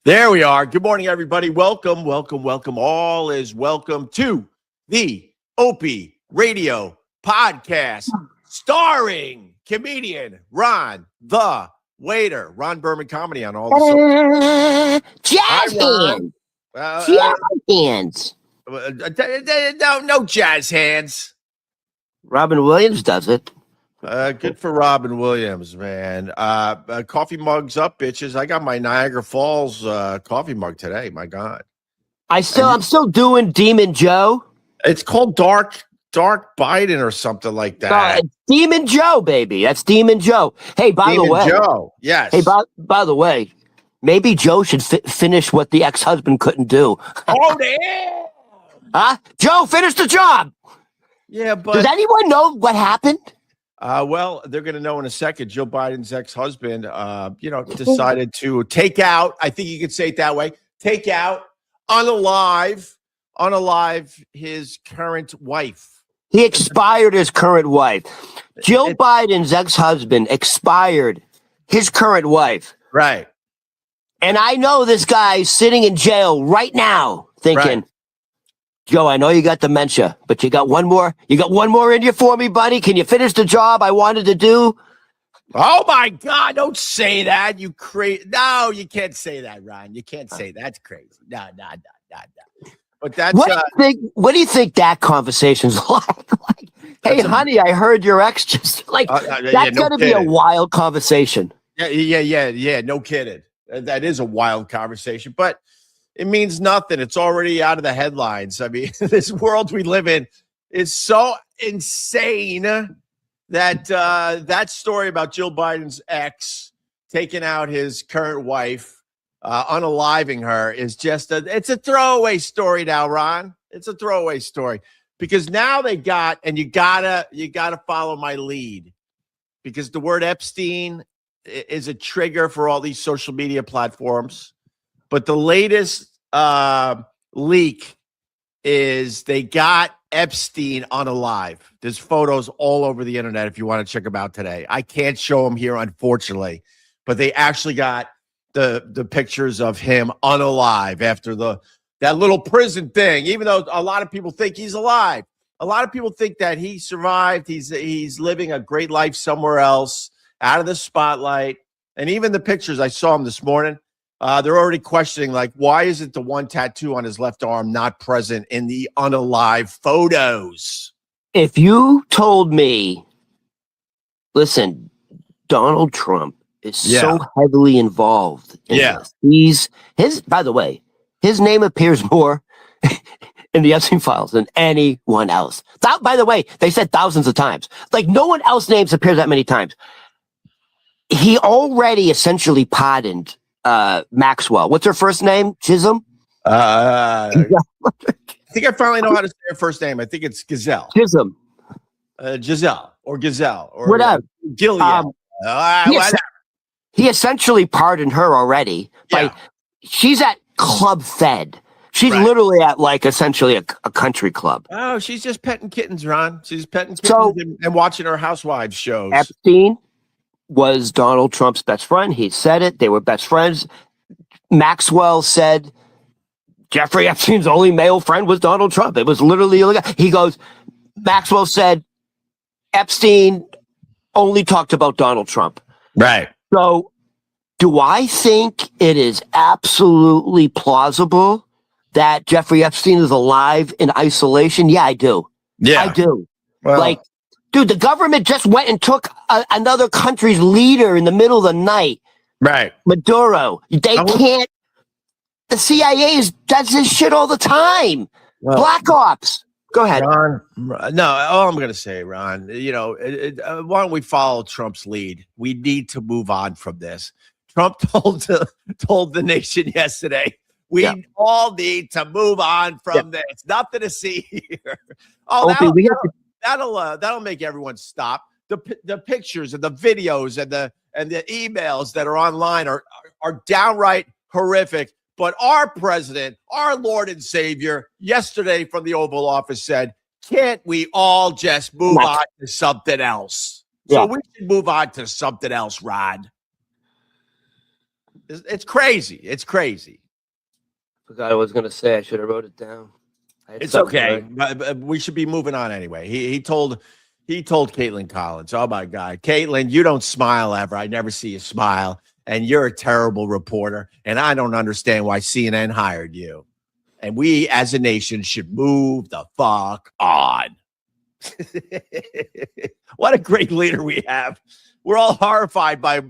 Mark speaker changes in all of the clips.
Speaker 1: There we are. Good morning, everybody. Welcome. All is welcome to the Opie Radio Podcast, starring comedian Ron the Waiter. Ron Berman Comedy on all the
Speaker 2: jazz hands.
Speaker 1: No jazz hands.
Speaker 2: Robin Williams does it.
Speaker 1: Good for Robin Williams, man. Coffee mugs up, bitches. I got my Niagara Falls coffee mug today. My God.
Speaker 2: I'm still doing Demon Joe.
Speaker 1: It's called Dark Biden or something like that.
Speaker 2: Demon Joe, baby. That's Demon Joe. Hey, by the way,
Speaker 1: Joe. Yes.
Speaker 2: Hey, by the way, maybe Joe should finish what the ex-husband couldn't do.
Speaker 1: Oh, damn.
Speaker 2: Huh? Joe, finish the job.
Speaker 1: Yeah, but
Speaker 2: does anyone know what happened?
Speaker 1: Well, they're going to know in a second. Joe Biden's ex-husband, decided to take out, I think you could say it that way, take out, unalive his current wife.
Speaker 2: He expired his current wife. Jill Biden's ex-husband expired his current wife.
Speaker 1: Right.
Speaker 2: And I know this guy's sitting in jail right now thinking, right. Joe, I know you got dementia, but you got one more in you for me, buddy. Can you finish the job I wanted to do?
Speaker 1: Oh my God, don't say that. You crazy. No, you can't say that, Ron. You can't say that. That's crazy. No. But that's
Speaker 2: what do you think that conversation's like? Hey, honey, I heard your ex just that's gonna be a wild conversation.
Speaker 1: Yeah. No kidding. That is a wild conversation, but it means nothing. It's already out of the headlines. I mean, this world we live in is so insane that that story about Jill Biden's ex taking out his current wife, unaliving her, is just it's a throwaway story now, Ron. It's a throwaway story because now they got, and you gotta follow my lead, because the word Epstein is a trigger for all these social media platforms. But the latest leak is they got Epstein unalive. There's photos all over the internet if you want to check them out today. I can't show them here, unfortunately, but they actually got the pictures of him unalive after that little prison thing. Even though a lot of people think he's alive, a lot of people think that he survived. He's living a great life somewhere else, out of the spotlight. And even the pictures, I saw him this morning. They're already questioning, why isn't the one tattoo on his left arm not present in the unalive photos?
Speaker 2: If you told me, listen, Donald Trump is so heavily involved in this. By the way, his name appears more in the Epstein files than anyone else. By the way, they said thousands of times. No one else's names appears that many times. He already essentially pardoned Maxwell. What's her first name? Chisholm?
Speaker 1: I think I finally know how to say her first name. I think it's Gazelle.
Speaker 2: Chisholm.
Speaker 1: Giselle or
Speaker 2: whatever.
Speaker 1: Gilead.
Speaker 2: He essentially pardoned her already. She's at Club Fed. She's literally at essentially a country club.
Speaker 1: Oh, she's just petting kittens, Ron. She's petting kittens and watching her housewives shows.
Speaker 2: Epstein was Donald Trump's best friend. He said it. They were best friends. Maxwell said Jeffrey Epstein's only male friend was Donald Trump. It was literally, Maxwell said Epstein only talked about Donald Trump.
Speaker 1: Right.
Speaker 2: So do I think it is absolutely plausible that Jeffrey Epstein is alive in isolation? Yeah, I do.
Speaker 1: Yeah.
Speaker 2: I do. Well, dude, the government just went and took another country's leader in the middle of the night.
Speaker 1: Right.
Speaker 2: Maduro. They can't. The CIA does this shit all the time. Well, Black Ops. Go ahead.
Speaker 1: Ron, no, all I'm going to say, Ron, why don't we follow Trump's lead? We need to move on from this. Trump told the nation yesterday, we all need to move on from this. Nothing to see here.
Speaker 2: Opie,
Speaker 1: that'll make everyone stop. The pictures and the videos and the emails that are online are downright horrific. But our president, our Lord and Savior, yesterday from the Oval Office said, can't we all just move on to something else? So we should move on to something else, Rod. It's crazy. It's crazy.
Speaker 2: Forgot what I was going to say. I should have wrote it down.
Speaker 1: It's okay. But we should be moving on anyway. He told Caitlin Collins, oh my God, Caitlin, you don't smile ever. I never see you smile. And you're a terrible reporter. And I don't understand why CNN hired you. And we as a nation should move the fuck on. What a great leader we have. We're all horrified by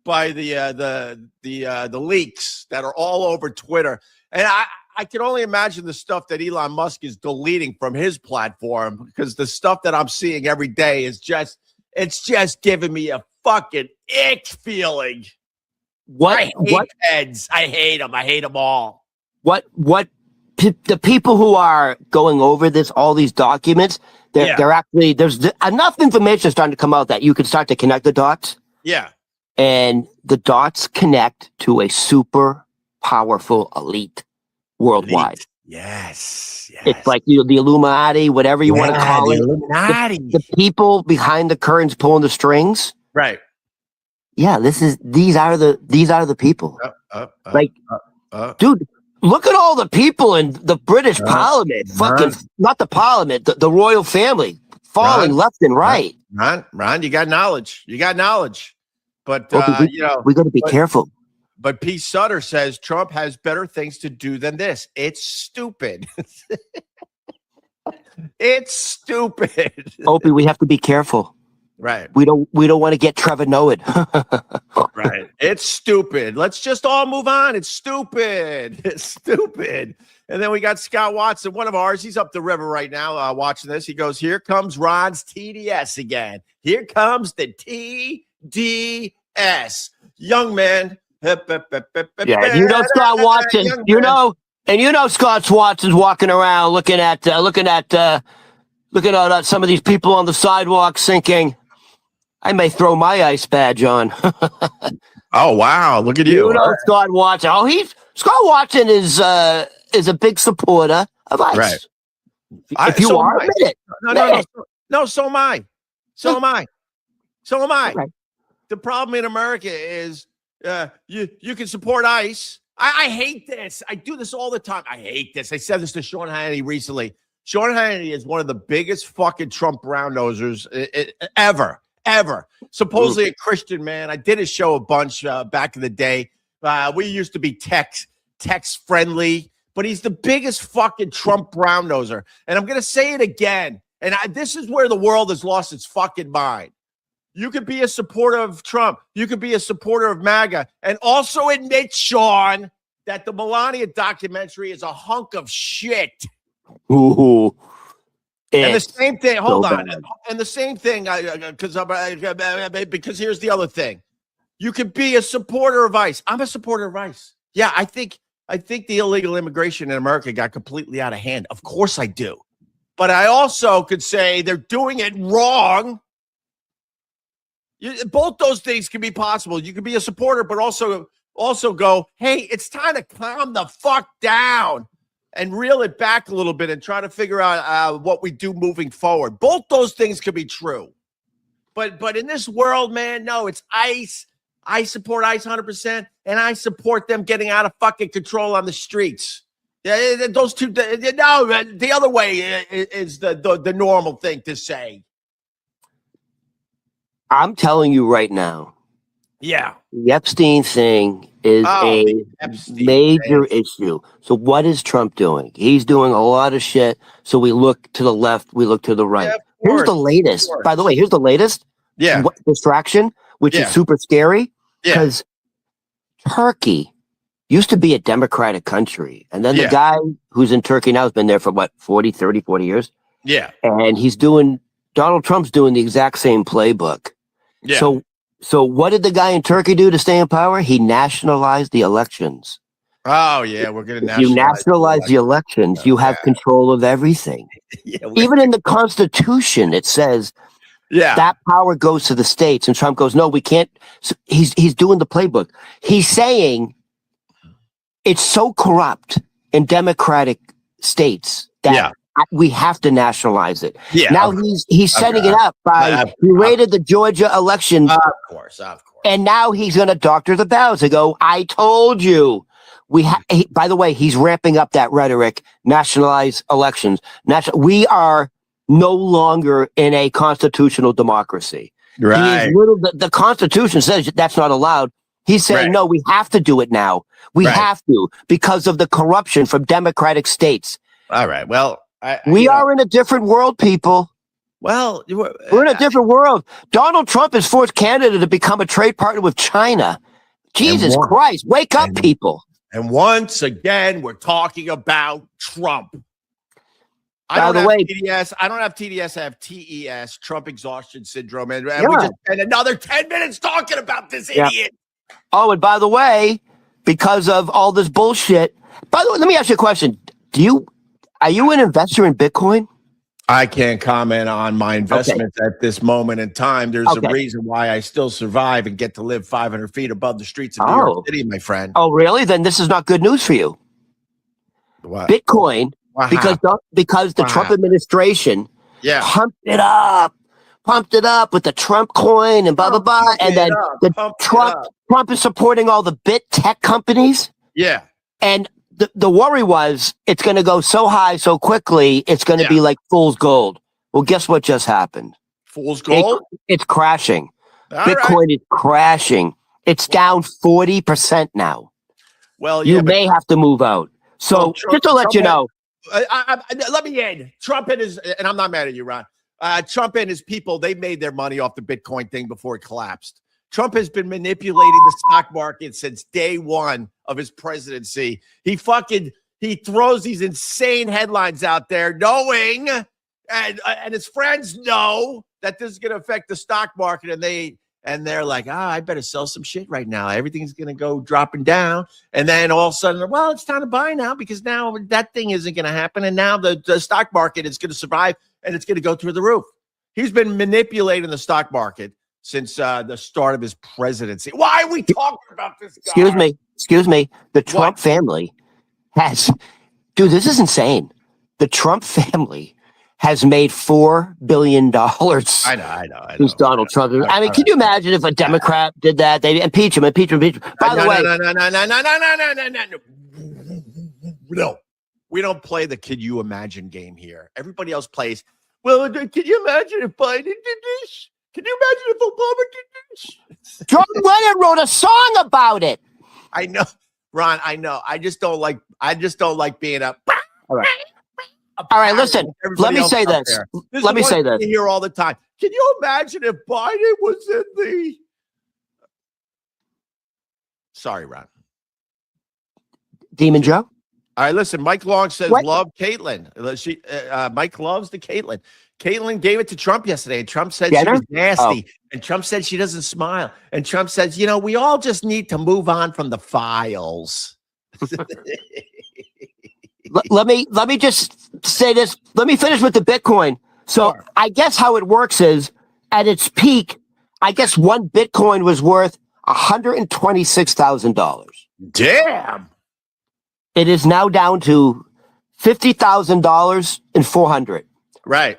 Speaker 1: the leaks that are all over Twitter. And I can only imagine the stuff that Elon Musk is deleting from his platform, because the stuff that I'm seeing every day is just giving me a fucking ick feeling. I hate heads. I hate them. I hate them all.
Speaker 2: The people who are going over this, all these documents, they're actually, there's enough information starting to come out that you can start to connect the dots.
Speaker 1: Yeah.
Speaker 2: And the dots connect to a super powerful elite worldwide.
Speaker 1: Yes.
Speaker 2: It's like the Illuminati, whatever you want to call it.
Speaker 1: Illuminati.
Speaker 2: The people behind the curtains pulling the strings.
Speaker 1: Right.
Speaker 2: Yeah, these are the people. Dude, look at all the people in the British Parliament. Not the Parliament, the royal family falling left and right.
Speaker 1: Ron, you got knowledge. But
Speaker 2: we got to be careful.
Speaker 1: But Pete Sutter says Trump has better things to do than this. It's stupid. It's stupid.
Speaker 2: Opie, we have to be careful.
Speaker 1: Right.
Speaker 2: We don't want to get Trevor Noah.
Speaker 1: Right. It's stupid. Let's just all move on. It's stupid. It's stupid. And then we got Scott Watson, one of ours. He's up the river right now watching this. He goes, here comes Ron's TDS again. Here comes the TDS. Young man.
Speaker 2: Yeah, you know Scott Watson. Scott Watson's walking around looking at some of these people on the sidewalk thinking, I may throw my ice badge on.
Speaker 1: Oh wow, look at you.
Speaker 2: Scott Watson. Scott Watson is a big supporter of ICE.
Speaker 1: Right.
Speaker 2: If you are, admit it.
Speaker 1: No, so am I. So am I.
Speaker 2: Right.
Speaker 1: The problem in America is you can support ICE. I hate this. I do this all the time. I hate this. I said this to Sean Hannity recently. Sean Hannity is one of the biggest fucking Trump brown nosers ever. Supposedly a Christian man. I did his show a bunch back in the day. We used to be text friendly, but he's the biggest fucking Trump brown noser. And I'm going to say it again. And this is where the world has lost its fucking mind. You could be a supporter of Trump. You could be a supporter of MAGA and also admit, Sean, that the Melania documentary is a hunk of shit.
Speaker 2: Ooh.
Speaker 1: And the same thing, hold on. And the same thing, because here's the other thing. You could be a supporter of ICE. I'm a supporter of ICE. Yeah, I think the illegal immigration in America got completely out of hand. Of course I do. But I also could say they're doing it wrong. Both those things can be possible. You can be a supporter, but also go, hey, it's time to calm the fuck down and reel it back a little bit and try to figure out what we do moving forward. Both those things could be true. But in this world, man, no, it's ICE. I support ICE 100%, and I support them getting out of fucking control on the streets. Yeah, those two. No, the other way is the normal thing to say.
Speaker 2: I'm telling you right now.
Speaker 1: Yeah.
Speaker 2: The Epstein thing is a major issue. So what is Trump doing? He's doing a lot of shit. So we look to the left, we look to the right. Yeah, here's the latest. By the way, here's the latest.
Speaker 1: Yeah.
Speaker 2: Distraction, which is super scary. Because Turkey used to be a democratic country. And then the guy who's in Turkey now has been there for 40 years.
Speaker 1: Yeah.
Speaker 2: And Donald Trump's doing the exact same playbook.
Speaker 1: Yeah.
Speaker 2: So what did the guy in Turkey do to stay in power? He nationalized the elections.
Speaker 1: Oh, yeah, we're going to nationalize.
Speaker 2: You nationalize the elections, you have control of everything. Even in the Constitution, it says that power goes to the states. And Trump goes, no, we can't. So he's doing the playbook. He's saying it's so corrupt in democratic states that we have to nationalize it. Yeah. Now he's setting it up by he raided the Georgia election.
Speaker 1: Of course.
Speaker 2: And now he's going to doctor the ballots and go, I told you. By the way, he's ramping up that rhetoric, nationalize elections. We are no longer in a constitutional democracy.
Speaker 1: Right.
Speaker 2: The Constitution says that's not allowed. He's saying, no, we have to do it now. We have to, because of the corruption from democratic states.
Speaker 1: All right. Well,
Speaker 2: we are in a different world, people.
Speaker 1: Well,
Speaker 2: we're in a different world. Donald Trump has forced Canada to become a trade partner with China. Jesus Christ. Wake up, people.
Speaker 1: And once again, we're talking about Trump. I don't have TDS. I have TES, Trump exhaustion syndrome. And we just spent another 10 minutes talking about this idiot.
Speaker 2: Oh, and by the way, because of all this bullshit. By the way, let me ask you a question. Are you an investor in Bitcoin?
Speaker 1: I can't comment on my investments at this moment in time. There's a reason why I still survive and get to live 500 feet above the streets of New York City, my friend.
Speaker 2: Oh, really? Then this is not good news for you.
Speaker 1: What?
Speaker 2: Bitcoin, because the Trump administration pumped it up with the Trump coin and blah, blah, blah. And then Trump is supporting all the bit tech companies.
Speaker 1: Yeah.
Speaker 2: And the worry was it's going to go so high so quickly, it's going to be like fool's gold. Well, guess what just happened?
Speaker 1: Fool's gold?
Speaker 2: It's crashing. Bitcoin is crashing. It's down 40% now.
Speaker 1: Well,
Speaker 2: you may have to move out. So just to let you know.
Speaker 1: Let me end. Trump and and I'm not mad at you, Ron. Trump and his people, they made their money off the Bitcoin thing before it collapsed. Trump has been manipulating the stock market since day one of his presidency. He throws these insane headlines out there, knowing and his friends know that this is going to affect the stock market, and they're like, I better sell some shit right now. Everything's going to go dropping down, and then all of a sudden, well, it's time to buy now because now that thing isn't going to happen, and now the stock market is going to survive and it's going to go through the roof. He's been manipulating the stock market since the start of his presidency. Why are we talking about this guy?
Speaker 2: Excuse me. The Trump family dude, this is insane. The Trump family has made $4 billion. I
Speaker 1: know.
Speaker 2: Since Donald Trump. I mean, can you imagine if a Democrat did that? They'd impeach him. By the
Speaker 1: way, no. We don't play the "Can you imagine" game here. Everybody else plays. Well, can you imagine if Biden did this? Can you imagine if Obama did this?
Speaker 2: John Lennon wrote a song about it.
Speaker 1: I know, Ron. I know. I just don't like being up.
Speaker 2: All right. Listen. Let me say this. Let me say this.
Speaker 1: You hear all the time. Can you imagine if Biden was in the? Sorry, Ron.
Speaker 2: Demon Joe.
Speaker 1: All right, listen. Mike Long says love Caitlyn. Mike loves the Caitlyn. Caitlyn gave it to Trump yesterday, and Trump said she was nasty. And Trump said she doesn't smile. And Trump says, we all just need to move on from the files.
Speaker 2: Let me just say this. Let me finish with the Bitcoin. So I guess how it works is at its peak, I guess one Bitcoin was worth $126,000.
Speaker 1: Damn.
Speaker 2: It is now down to $50,000 and $400.
Speaker 1: Right.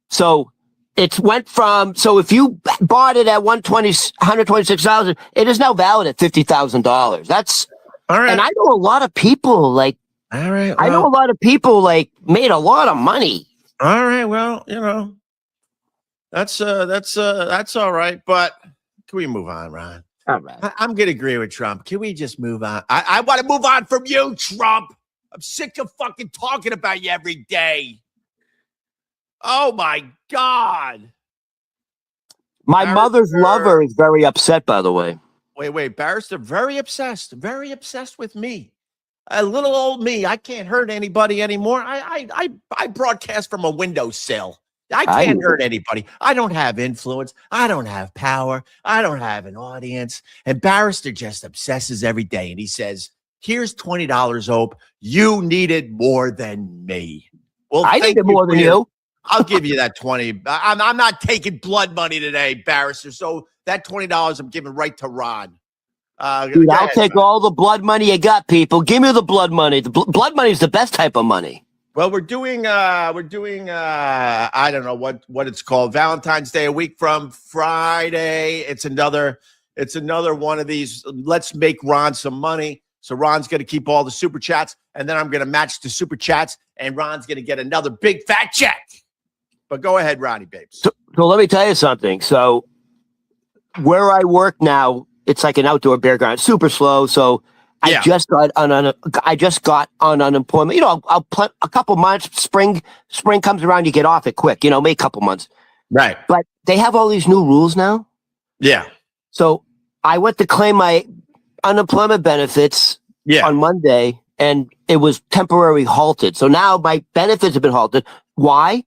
Speaker 2: So it went from, if you bought it at $126,000, it is now valued at $50,000. That's all right. And I know a lot of people made a lot of money.
Speaker 1: All right. Well, that's all right. But can we move on, Ron?
Speaker 2: All right.
Speaker 1: I'm going to agree with Trump. Can we just move on? I want to move on from you, Trump. I'm sick of fucking talking about you every day. Oh, my God.
Speaker 2: My mother's lover is very upset, by the way.
Speaker 1: Wait. Barrister, very obsessed with me. A little old me. I can't hurt anybody anymore. I broadcast from a windowsill. I can't hurt anybody. I don't have influence. I don't have power. I don't have an audience. And Barrister just obsesses every day. And he says, here's $20, Hope. You need it more than me. Well,
Speaker 2: I need it more than you.
Speaker 1: I'll give you that 20. I'm not taking blood money today, Barrister. So that $20 I'm giving right to Ron.
Speaker 2: Dude, I'll take all the blood money you got, people. Give me the blood money. The blood money is the best type of money.
Speaker 1: Well, we're doing I don't know what it's called. Valentine's Day, a week from Friday. It's another It's another one of these, let's make Ron some money. So Ron's going to keep all the super chats, and then I'm going to match the super chats, and Ron's going to get another big fat check. But go ahead, Ronnie Babes.
Speaker 2: So let me tell you something. So where I work now, it's like an outdoor beer garden, super slow. So I just got on unemployment. You know, I'll put a couple months. Spring comes around, you get off it quick. You know, maybe a couple months.
Speaker 1: Right.
Speaker 2: But they have all these new rules now.
Speaker 1: Yeah.
Speaker 2: So I went to claim my unemployment benefits on Monday, and it was temporarily halted. So now my benefits have been halted. Why?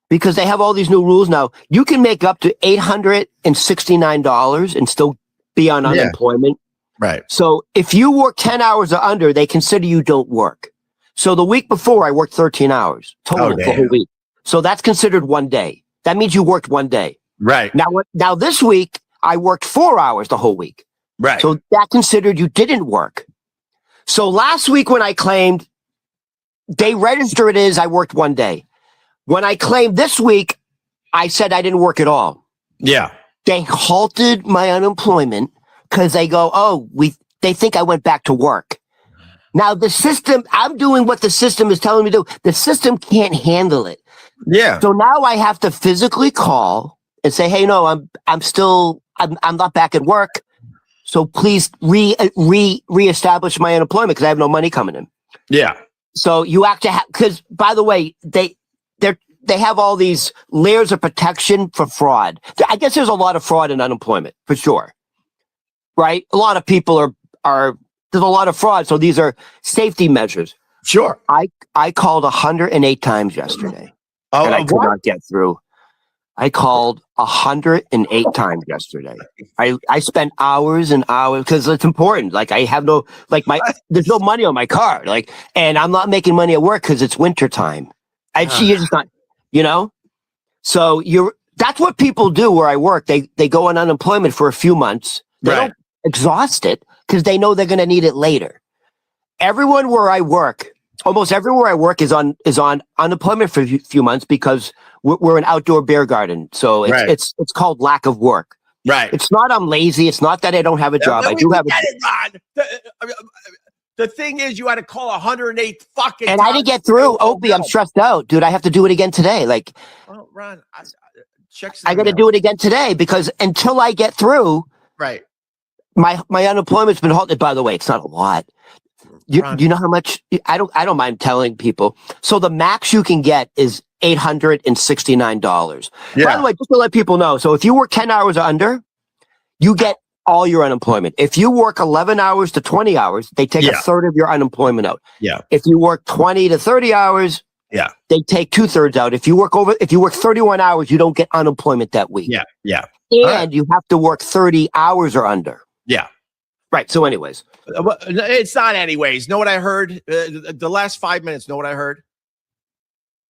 Speaker 2: Because they have all these new rules now. You can make up to $869 and still be on unemployment.
Speaker 1: Right.
Speaker 2: So if you work 10 hours or under, they consider you don't work. So the week before, I worked 13 hours total for the whole week. So that's considered one day. That means you worked one day.
Speaker 1: Right.
Speaker 2: Now this week, I worked 4 hours the whole week.
Speaker 1: Right.
Speaker 2: So that considered you didn't work. So last week when I claimed, they register it as I worked one day. When I claimed this week, I said I didn't work at all.
Speaker 1: Yeah.
Speaker 2: They halted my unemployment because they go, they think I went back to work. Now the system, I'm doing what the system is telling me to do. The system can't handle it.
Speaker 1: Yeah.
Speaker 2: So now I have to physically call and say, hey, no, I'm not back at work. So please reestablish my unemployment because I have no money coming in.
Speaker 1: Yeah.
Speaker 2: So you have to because by the way, they have all these layers of protection for fraud. I guess there's a lot of fraud in unemployment for sure. Right? A lot of people are there's a lot of fraud. So these are safety measures.
Speaker 1: Sure.
Speaker 2: I called 108 times yesterday.
Speaker 1: Oh,
Speaker 2: and I could not get through. I called 108 times yesterday. I spent hours and hours because it's important. Like I have there's no money on my card. And I'm not making money at work because it's winter time. You're just not, you know. So that's what people do where I work. They go on unemployment for a few months. They don't exhaust it because they know they're going to need it later. Everyone where I work, almost everywhere I work is on unemployment for a few months because we're an outdoor beer garden. So it's called lack of work.
Speaker 1: Right.
Speaker 2: It's not I'm lazy. It's not that I don't have a job. I do have a
Speaker 1: job. The thing is, you had to call 108 fucking
Speaker 2: and I didn't get through. Opie, I'm stressed out, dude. I have to do it again today.
Speaker 1: Oh, Ron,
Speaker 2: I got to do it again today because until I get through, my unemployment's been halted. By the way, it's not a lot. You know how much? I don't mind telling people. So the max you can get is $869. By the way, just to let people know. So if you work 10 hours or under, you get all your unemployment. If you work 11 hours to 20 hours, they take a third of your unemployment out. Yeah. If you work 20 to 30 hours, they take 2/3 out. If you work 31 hours, you don't get unemployment that week.
Speaker 1: Yeah. Yeah.
Speaker 2: And you have to work 30 hours or under.
Speaker 1: Yeah.
Speaker 2: Right. So anyways.
Speaker 1: It's not anyways. Know what I heard? The last 5 minutes, know what I heard?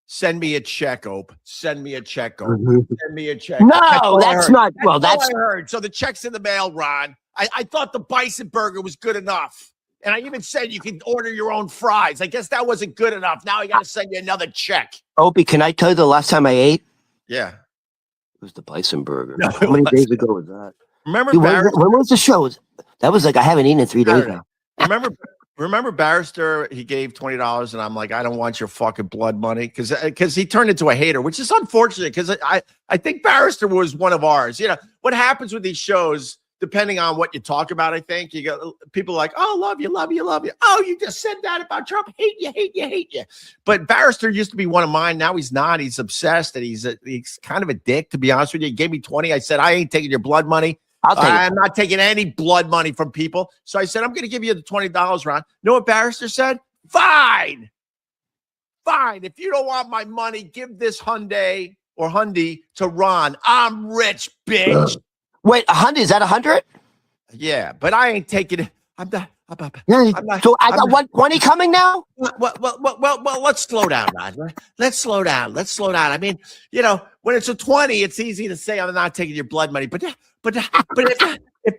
Speaker 1: Send me a check, Ope. Send me a check, Ope. Send me a check.
Speaker 2: No, that's not. Well,
Speaker 1: that's what I heard. So the check's in the mail, Ron. I thought the bison burger was good enough. And I even said you can order your own fries. I guess that wasn't good enough. Now I got to send you another check.
Speaker 2: Opie, can I tell you the last time I ate?
Speaker 1: Yeah.
Speaker 2: It was the bison burger. No, how many days ago was that?
Speaker 1: Remember,
Speaker 2: dude, when was the show? That was like I haven't eaten in 3 days now.
Speaker 1: Remember Barrister? He gave $20, and I'm like, I don't want your fucking blood money because he turned into a hater, which is unfortunate because I think Barrister was one of ours. You know what happens with these shows, depending on what you talk about. I think you got people like, oh, love you, love you, love you. Oh, you just said that about Trump. Hate you, hate you, hate you. But Barrister used to be one of mine. Now he's not. He's obsessed, and he's kind of a dick, to be honest with you. He gave me 20. I said, I ain't taking your blood money. I'm not taking any blood money from people. So I said, I'm going to give you the $20, Ron. You know what Barrister said? Fine. Fine. If you don't want my money, give this Hyundai to Ron. I'm rich, bitch.
Speaker 2: Wait, $100? Is that 100?
Speaker 1: Yeah, but I ain't taking it. I'm not.
Speaker 2: So I got 120 coming now?
Speaker 1: Well, let's slow down, Ron. Let's slow down. I mean, you know, when it's a 20, it's easy to say I'm not taking your blood money. But if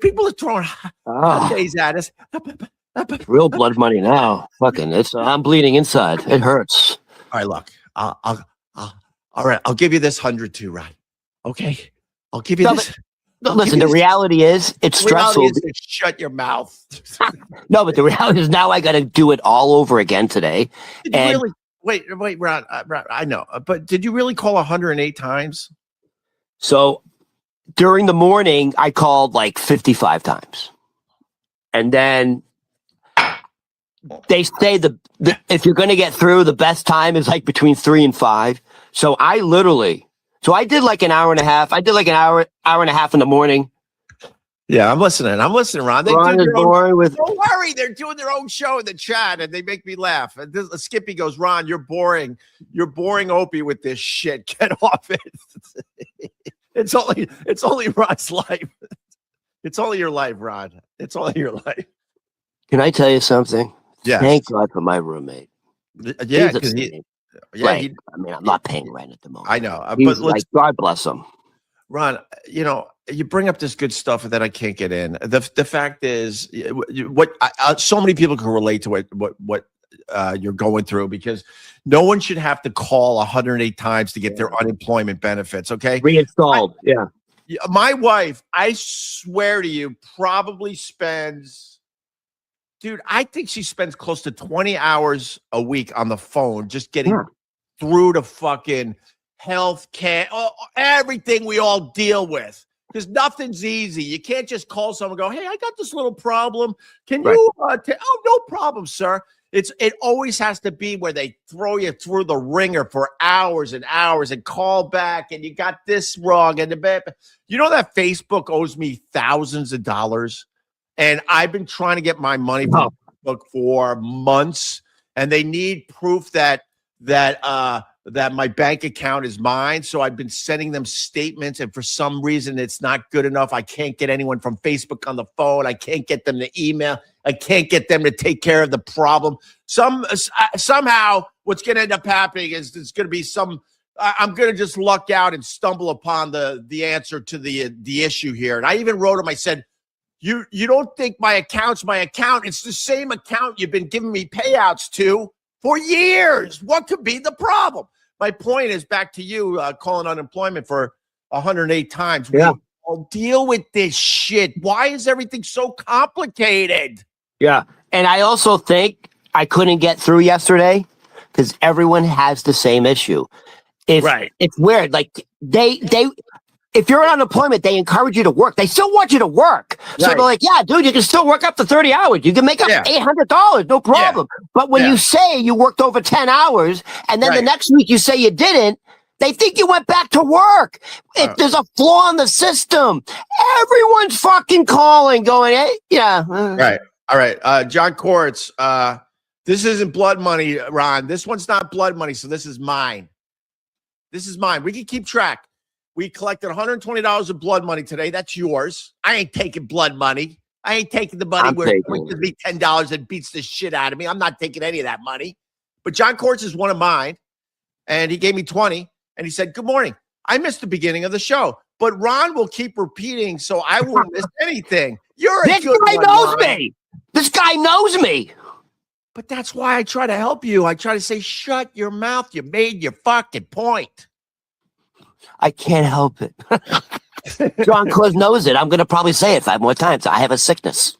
Speaker 1: people are throwing days at us,
Speaker 2: real blood money now. Fucking, I'm bleeding inside. It hurts.
Speaker 1: All right, look, all right, I'll give you this 100 too, Ron. Okay, I'll give you this.
Speaker 2: Listen, the reality is it's stressful.
Speaker 1: Reality is shut your mouth.
Speaker 2: No, but the reality is now I got to do it all over again today. And
Speaker 1: wait, Ron, I know, but did you really call 108 times?
Speaker 2: So during the morning, I called like 55 times. And then they say if you're going to get through, the best time is like between 3 and 5. So I did like an hour and a half. I did like an hour and a half in the morning.
Speaker 1: Yeah, I'm listening, Ron.
Speaker 2: Ron is boring with.
Speaker 1: Don't worry, they're doing their own show in the chat, and they make me laugh. And Skippy goes, Ron, you're boring. You're boring Opie with this shit. Get off it. It's only Ron's life. It's only your life, Ron. It's only your life.
Speaker 2: Can I tell you something?
Speaker 1: Yeah.
Speaker 2: Thank God for my roommate.
Speaker 1: Yeah, because
Speaker 2: I mean, I'm not paying rent at the moment.
Speaker 1: I know,
Speaker 2: but like, God bless him.
Speaker 1: Ron, you bring up this good stuff that I can't get in. The fact is, what so many people can relate to what you're going through, because no one should have to call 108 times to get their unemployment benefits. Okay,
Speaker 2: reinstalled. Yeah,
Speaker 1: my wife, I swear to you, probably spends. Dude, I think she spends close to 20 hours a week on the phone just getting through to fucking health care, everything we all deal with. Because nothing's easy. You can't just call someone and go, hey, I got this little problem. Can you no problem, sir. It always has to be where they throw you through the ringer for hours and hours and call back, and you got this wrong. And you know that Facebook owes me thousands of dollars? And I've been trying to get my money from Facebook for months, and they need proof that my bank account is mine. So I've been sending them statements, and for some reason it's not good enough. I can't get anyone from Facebook on the phone. I can't get them to email. I can't get them to take care of the problem. Somehow what's going to end up happening is there's going to be I'm going to just luck out and stumble upon the answer to the issue here. And I even wrote him, I said, You don't think my account's my account? It's the same account you've been giving me payouts to for years. What could be the problem? My point is back to you calling unemployment for 108 times.
Speaker 2: Yeah.
Speaker 1: We'll deal with this shit. Why is everything so complicated?
Speaker 2: Yeah. And I also think I couldn't get through yesterday because everyone has the same issue. It's weird. Like if you're on unemployment, they encourage you to work. They still want you to work. So they're like, yeah, dude, you can still work up to 30 hours. You can make up $800, no problem. Yeah. But when you say you worked over 10 hours and then the next week you say you didn't, they think you went back to work. There's a flaw in the system. Everyone's fucking calling, going, hey,
Speaker 1: Right. All right. John Quartz, this isn't blood money, Ron. This one's not blood money, so this is mine. This is mine. We can keep track. We collected $120 of blood money today. That's yours. I ain't taking blood money. I ain't taking the money where it gives me $10 and beats the shit out of me. I'm not taking any of that money. But John Quartz is one of mine, and he gave me 20, and he said, good morning. I missed the beginning of the show, but Ron will keep repeating, so I won't miss anything. This guy knows me. This guy knows me. But that's why I try to help you. I try to say, shut your mouth. You made your fucking point.
Speaker 2: I can't help it. John Quartz knows it. I'm going to probably say it 5 more times. I have a sickness.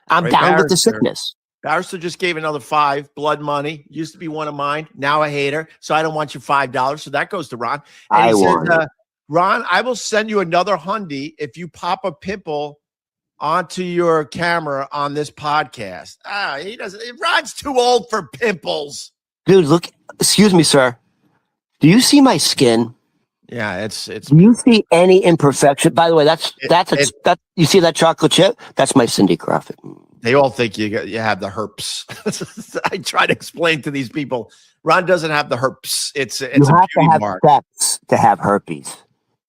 Speaker 2: I'm down with the sickness.
Speaker 1: Barrister just gave another 5, blood money. Used to be one of mine. Now a hater. So I don't want your $5. So that goes to Ron. And he says, Ron, I will send you another $100 if you pop a pimple onto your camera on this podcast. He doesn't. Ron's too old for pimples.
Speaker 2: Dude, look. Excuse me, sir. Do you see my skin?
Speaker 1: Yeah, it's.
Speaker 2: Do you see any imperfection? By the way, that's you see that chocolate chip? That's my Cindy Crawford.
Speaker 1: They all think you have the herpes. I try to explain to these people, Ron doesn't have the herpes. It's
Speaker 2: you have to have sex to have herpes,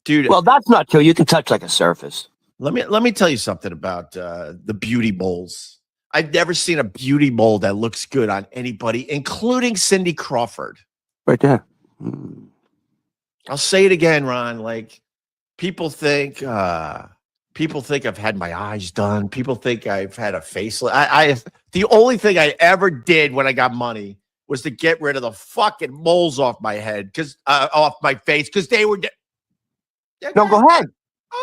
Speaker 1: dude.
Speaker 2: Well, that's not true. You can touch like a surface.
Speaker 1: Let me tell you something about the beauty bowls. I've never seen a beauty bowl that looks good on anybody, including Cindy Crawford.
Speaker 2: Right there.
Speaker 1: I'll say it again, Ron. Like people think I've had my eyes done. People think I've had a facelift. The only thing I ever did when I got money was to get rid of the fucking moles off my head, off my face, because they were.
Speaker 2: No, go ahead.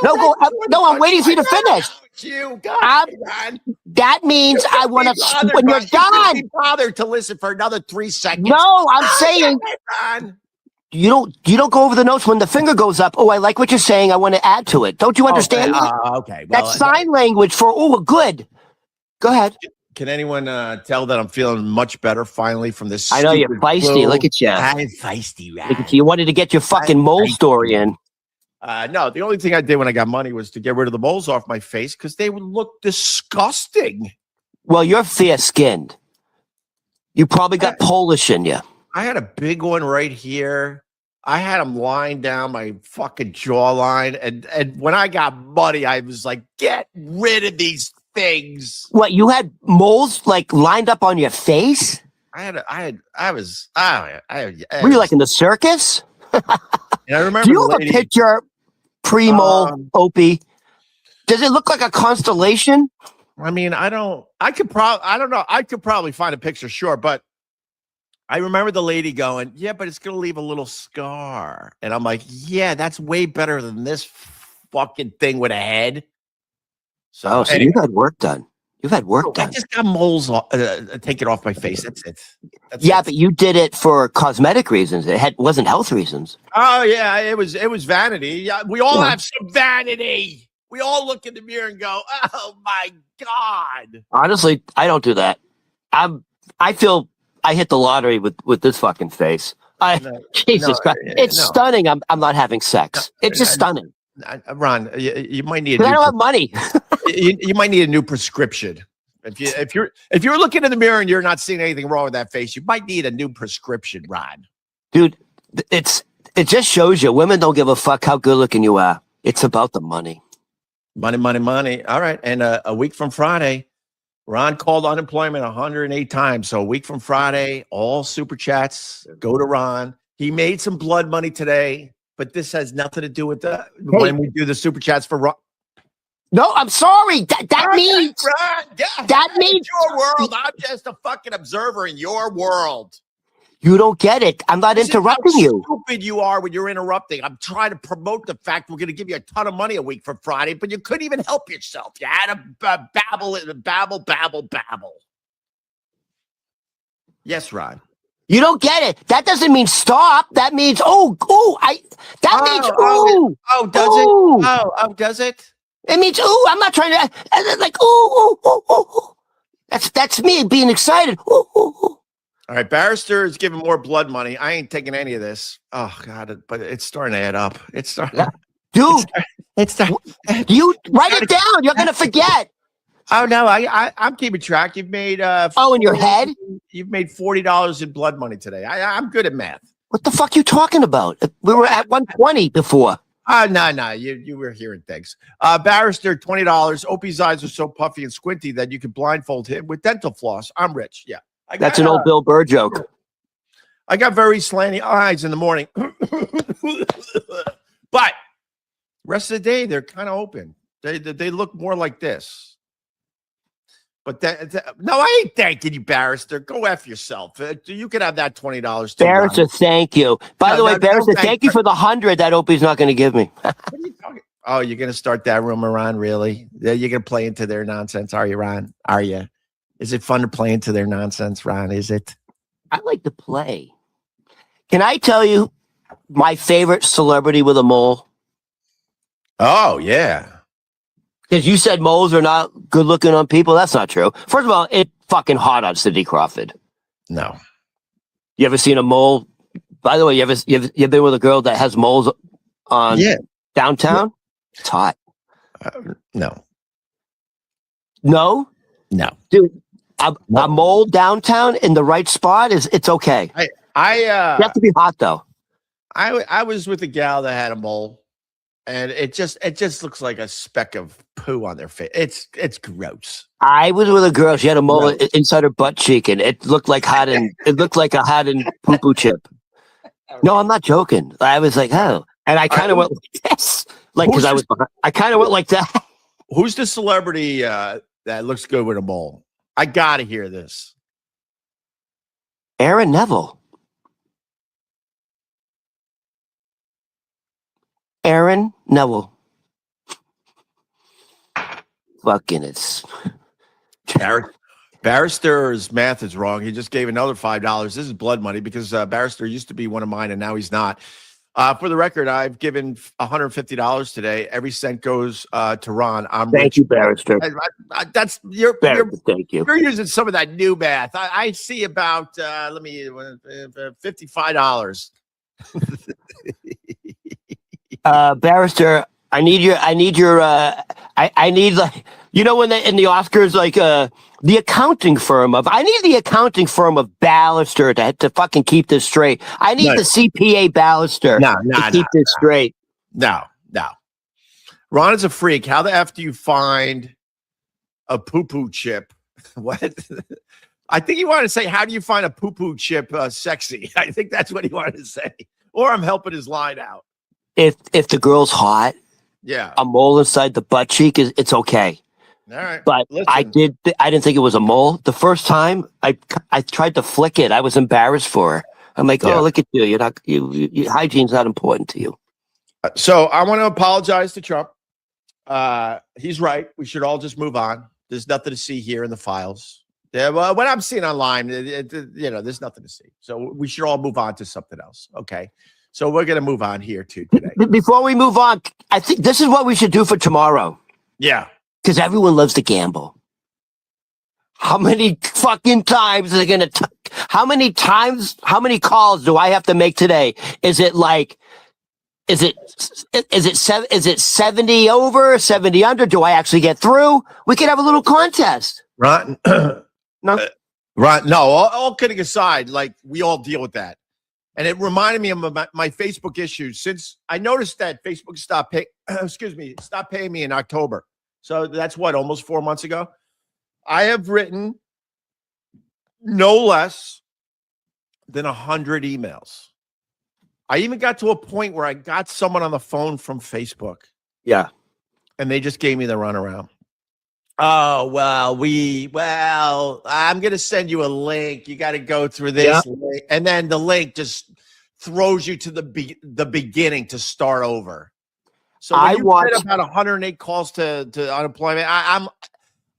Speaker 2: No,
Speaker 1: that's
Speaker 2: no, I'm waiting for you to finish.
Speaker 1: You, God, man.
Speaker 2: That means I want to. When you're done,
Speaker 1: be bothered to listen for another 3 seconds.
Speaker 2: No, I'm saying you don't go over the notes when the finger goes up. Oh, I like what you're saying. I want to add to it. Don't you understand that?
Speaker 1: Okay. Well,
Speaker 2: that's sign language for good. Go ahead.
Speaker 1: Can anyone tell that I'm feeling much better finally from this?
Speaker 2: I know you're feisty.
Speaker 1: Flu?
Speaker 2: Look at you.
Speaker 1: I'm feisty, right?
Speaker 2: Look at you. You wanted to get your fucking mole story in.
Speaker 1: No, the only thing I did when I got money was to get rid of the moles off my face because they would look disgusting.
Speaker 2: Well, you're fair-skinned. You probably got Polish in you.
Speaker 1: I had a big one right here. I had them lying down my fucking jawline. And when I got money, I was like, get rid of these things.
Speaker 2: What, you had moles like lined up on your face?
Speaker 1: Were
Speaker 2: you like in the circus?
Speaker 1: And I remember
Speaker 2: do you have a picture, pre-mole, Opie? Does it look like a constellation?
Speaker 1: I mean, I don't know. I could probably find a picture, sure, but I remember the lady going, yeah, but it's going to leave a little scar. And I'm like, yeah, that's way better than this fucking thing with a head. So,
Speaker 2: so you've had work done. You've had work done.
Speaker 1: I just got moles taken off my face. That's it.
Speaker 2: But you did it for cosmetic reasons. It wasn't health reasons.
Speaker 1: Oh, yeah, it was vanity. Yeah, we all have some vanity. We all look in the mirror and go, oh, my God.
Speaker 2: Honestly, I don't do that. I feel I hit the lottery with this fucking face. Jesus Christ. It's stunning. I'm not having sex. It's just stunning.
Speaker 1: Ron, you might need.
Speaker 2: I don't have money.
Speaker 1: you might need a new prescription. If you're looking in the mirror and you're not seeing anything wrong with that face, you might need a new prescription, Ron.
Speaker 2: Dude, it just shows you women don't give a fuck how good looking you are. It's about the money.
Speaker 1: Money. All right, and a week from Friday, Ron called unemployment 108 times. So a week from Friday, all super chats go to Ron. He made some blood money today. But this has nothing to do with when we do the super chats for Ron.
Speaker 2: No, I'm sorry. That means that means
Speaker 1: your world. I'm just a fucking observer in your world.
Speaker 2: You don't get it. I'm not interrupting you.
Speaker 1: Stupid you are when you're interrupting. I'm trying to promote the fact we're going to give you a ton of money a week for Friday, but you couldn't even help yourself. You had to babble. Yes, Ron.
Speaker 2: You don't get it. That doesn't mean stop. That means means
Speaker 1: does it?
Speaker 2: It means I'm not trying to like ooh. That's me being excited. Ooh.
Speaker 1: All right, Barrister is giving more blood money. I ain't taking any of this. Oh God, but it's starting to add up. It's starting,
Speaker 2: dude. You write it down. You're gonna forget.
Speaker 1: Oh no, I'm keeping track. You've made
Speaker 2: in your head?
Speaker 1: You've made $40 in blood money today. I'm good at math.
Speaker 2: What the fuck you talking about? We were at 120 before.
Speaker 1: No. You were hearing things. Barrister, $20. Opie's eyes are so puffy and squinty that you could blindfold him with dental floss. I'm rich. Yeah.
Speaker 2: That's an old Bill Burr joke.
Speaker 1: I got very slanty eyes in the morning. But rest of the day, they're kind of open. They look more like this. But no, I ain't thanking you, Barrister. Go F yourself. You could have that $20 too.
Speaker 2: Barrister, thank you. By the way, Barrister, thank you for the 100 that Opie's not going to give me.
Speaker 1: What are you talking? Oh, you're going to start that rumor, Ron? Really? You're going to play into their nonsense, are you, Ron? Are you? Is it fun to play into their nonsense, Ron? Is it?
Speaker 2: I like to play. Can I tell you my favorite celebrity with a mole?
Speaker 1: Oh, yeah.
Speaker 2: Because you said moles are not good looking on people. That's not true. First of all, it's fucking hot on Cindy Crawford.
Speaker 1: No.
Speaker 2: You ever seen a mole? By the way, you ever been with a girl that has moles on downtown? Yeah. It's hot.
Speaker 1: No.
Speaker 2: No?
Speaker 1: No.
Speaker 2: Dude, a mole downtown in the right spot it's okay.
Speaker 1: You
Speaker 2: have to be hot though.
Speaker 1: I was with a gal that had a mole. And it just looks like a speck of poo on their face. It's gross.
Speaker 2: I was with a girl. She had a mole inside her butt cheek, and it looked like it looked like a hardened poo-poo chip. No, I'm not joking. I was like, oh, and I kind of went like this, like because I kind of went like that.
Speaker 1: Who's the celebrity that looks good with a mole? I gotta hear this.
Speaker 2: Aaron Neville. Aaron Neville. fucking it's.
Speaker 1: Barrister's math is wrong. He just gave another $5. This is blood money because Barrister used to be one of mine and now he's not. For the record, I've given $150 today. Every cent goes to Ron. I'm
Speaker 2: Thank
Speaker 1: rich.
Speaker 2: you, Barrister.
Speaker 1: That's you're
Speaker 2: thank you.
Speaker 1: You're using some of that new math. I see about $55.
Speaker 2: Barrister, I need like, you know, when in the Oscars, like the accounting firm of, I need the accounting firm of Ballister to fucking keep this straight. I need the CPA Ballister to keep this straight.
Speaker 1: No. Ron is a freak. How the F do you find a poo-poo chip? What? I think he wanted to say, how do you find a poo-poo chip sexy? I think that's what he wanted to say. Or I'm helping his line out.
Speaker 2: If the girl's hot,
Speaker 1: yeah,
Speaker 2: a mole inside the butt cheek it's okay.
Speaker 1: All right,
Speaker 2: but listen. I didn't think it was a mole. The first time I tried to flick it, I was embarrassed for her. I'm like, oh, look at you. You're not hygiene's not important to you.
Speaker 1: So I want to apologize to Trump. He's right. We should all just move on. There's nothing to see here in the files. Yeah, well, what I'm seeing online, there's nothing to see. So we should all move on to something else. Okay. So we're going to move on here too today.
Speaker 2: Before we move on, I think this is what we should do for tomorrow.
Speaker 1: Yeah.
Speaker 2: Because everyone loves to gamble. How many fucking times are they going to, how many calls do I have to make today? Is it 70 over, 70 under? Do I actually get through? We could have a little contest.
Speaker 1: Ron,
Speaker 2: no,
Speaker 1: all kidding aside, like we all deal with that. And it reminded me of my Facebook issues since I noticed that Facebook stopped paying me in October. So that's almost 4 months ago. I have written no less than 100 emails. I even got to a point where I got someone on the phone from Facebook.
Speaker 2: Yeah.
Speaker 1: And they just gave me the runaround. Oh, well, I'm going to send you a link. You got to go through this link. And then the link just throws you to the beginning to start over. So when you said about 108 calls to unemployment, I'm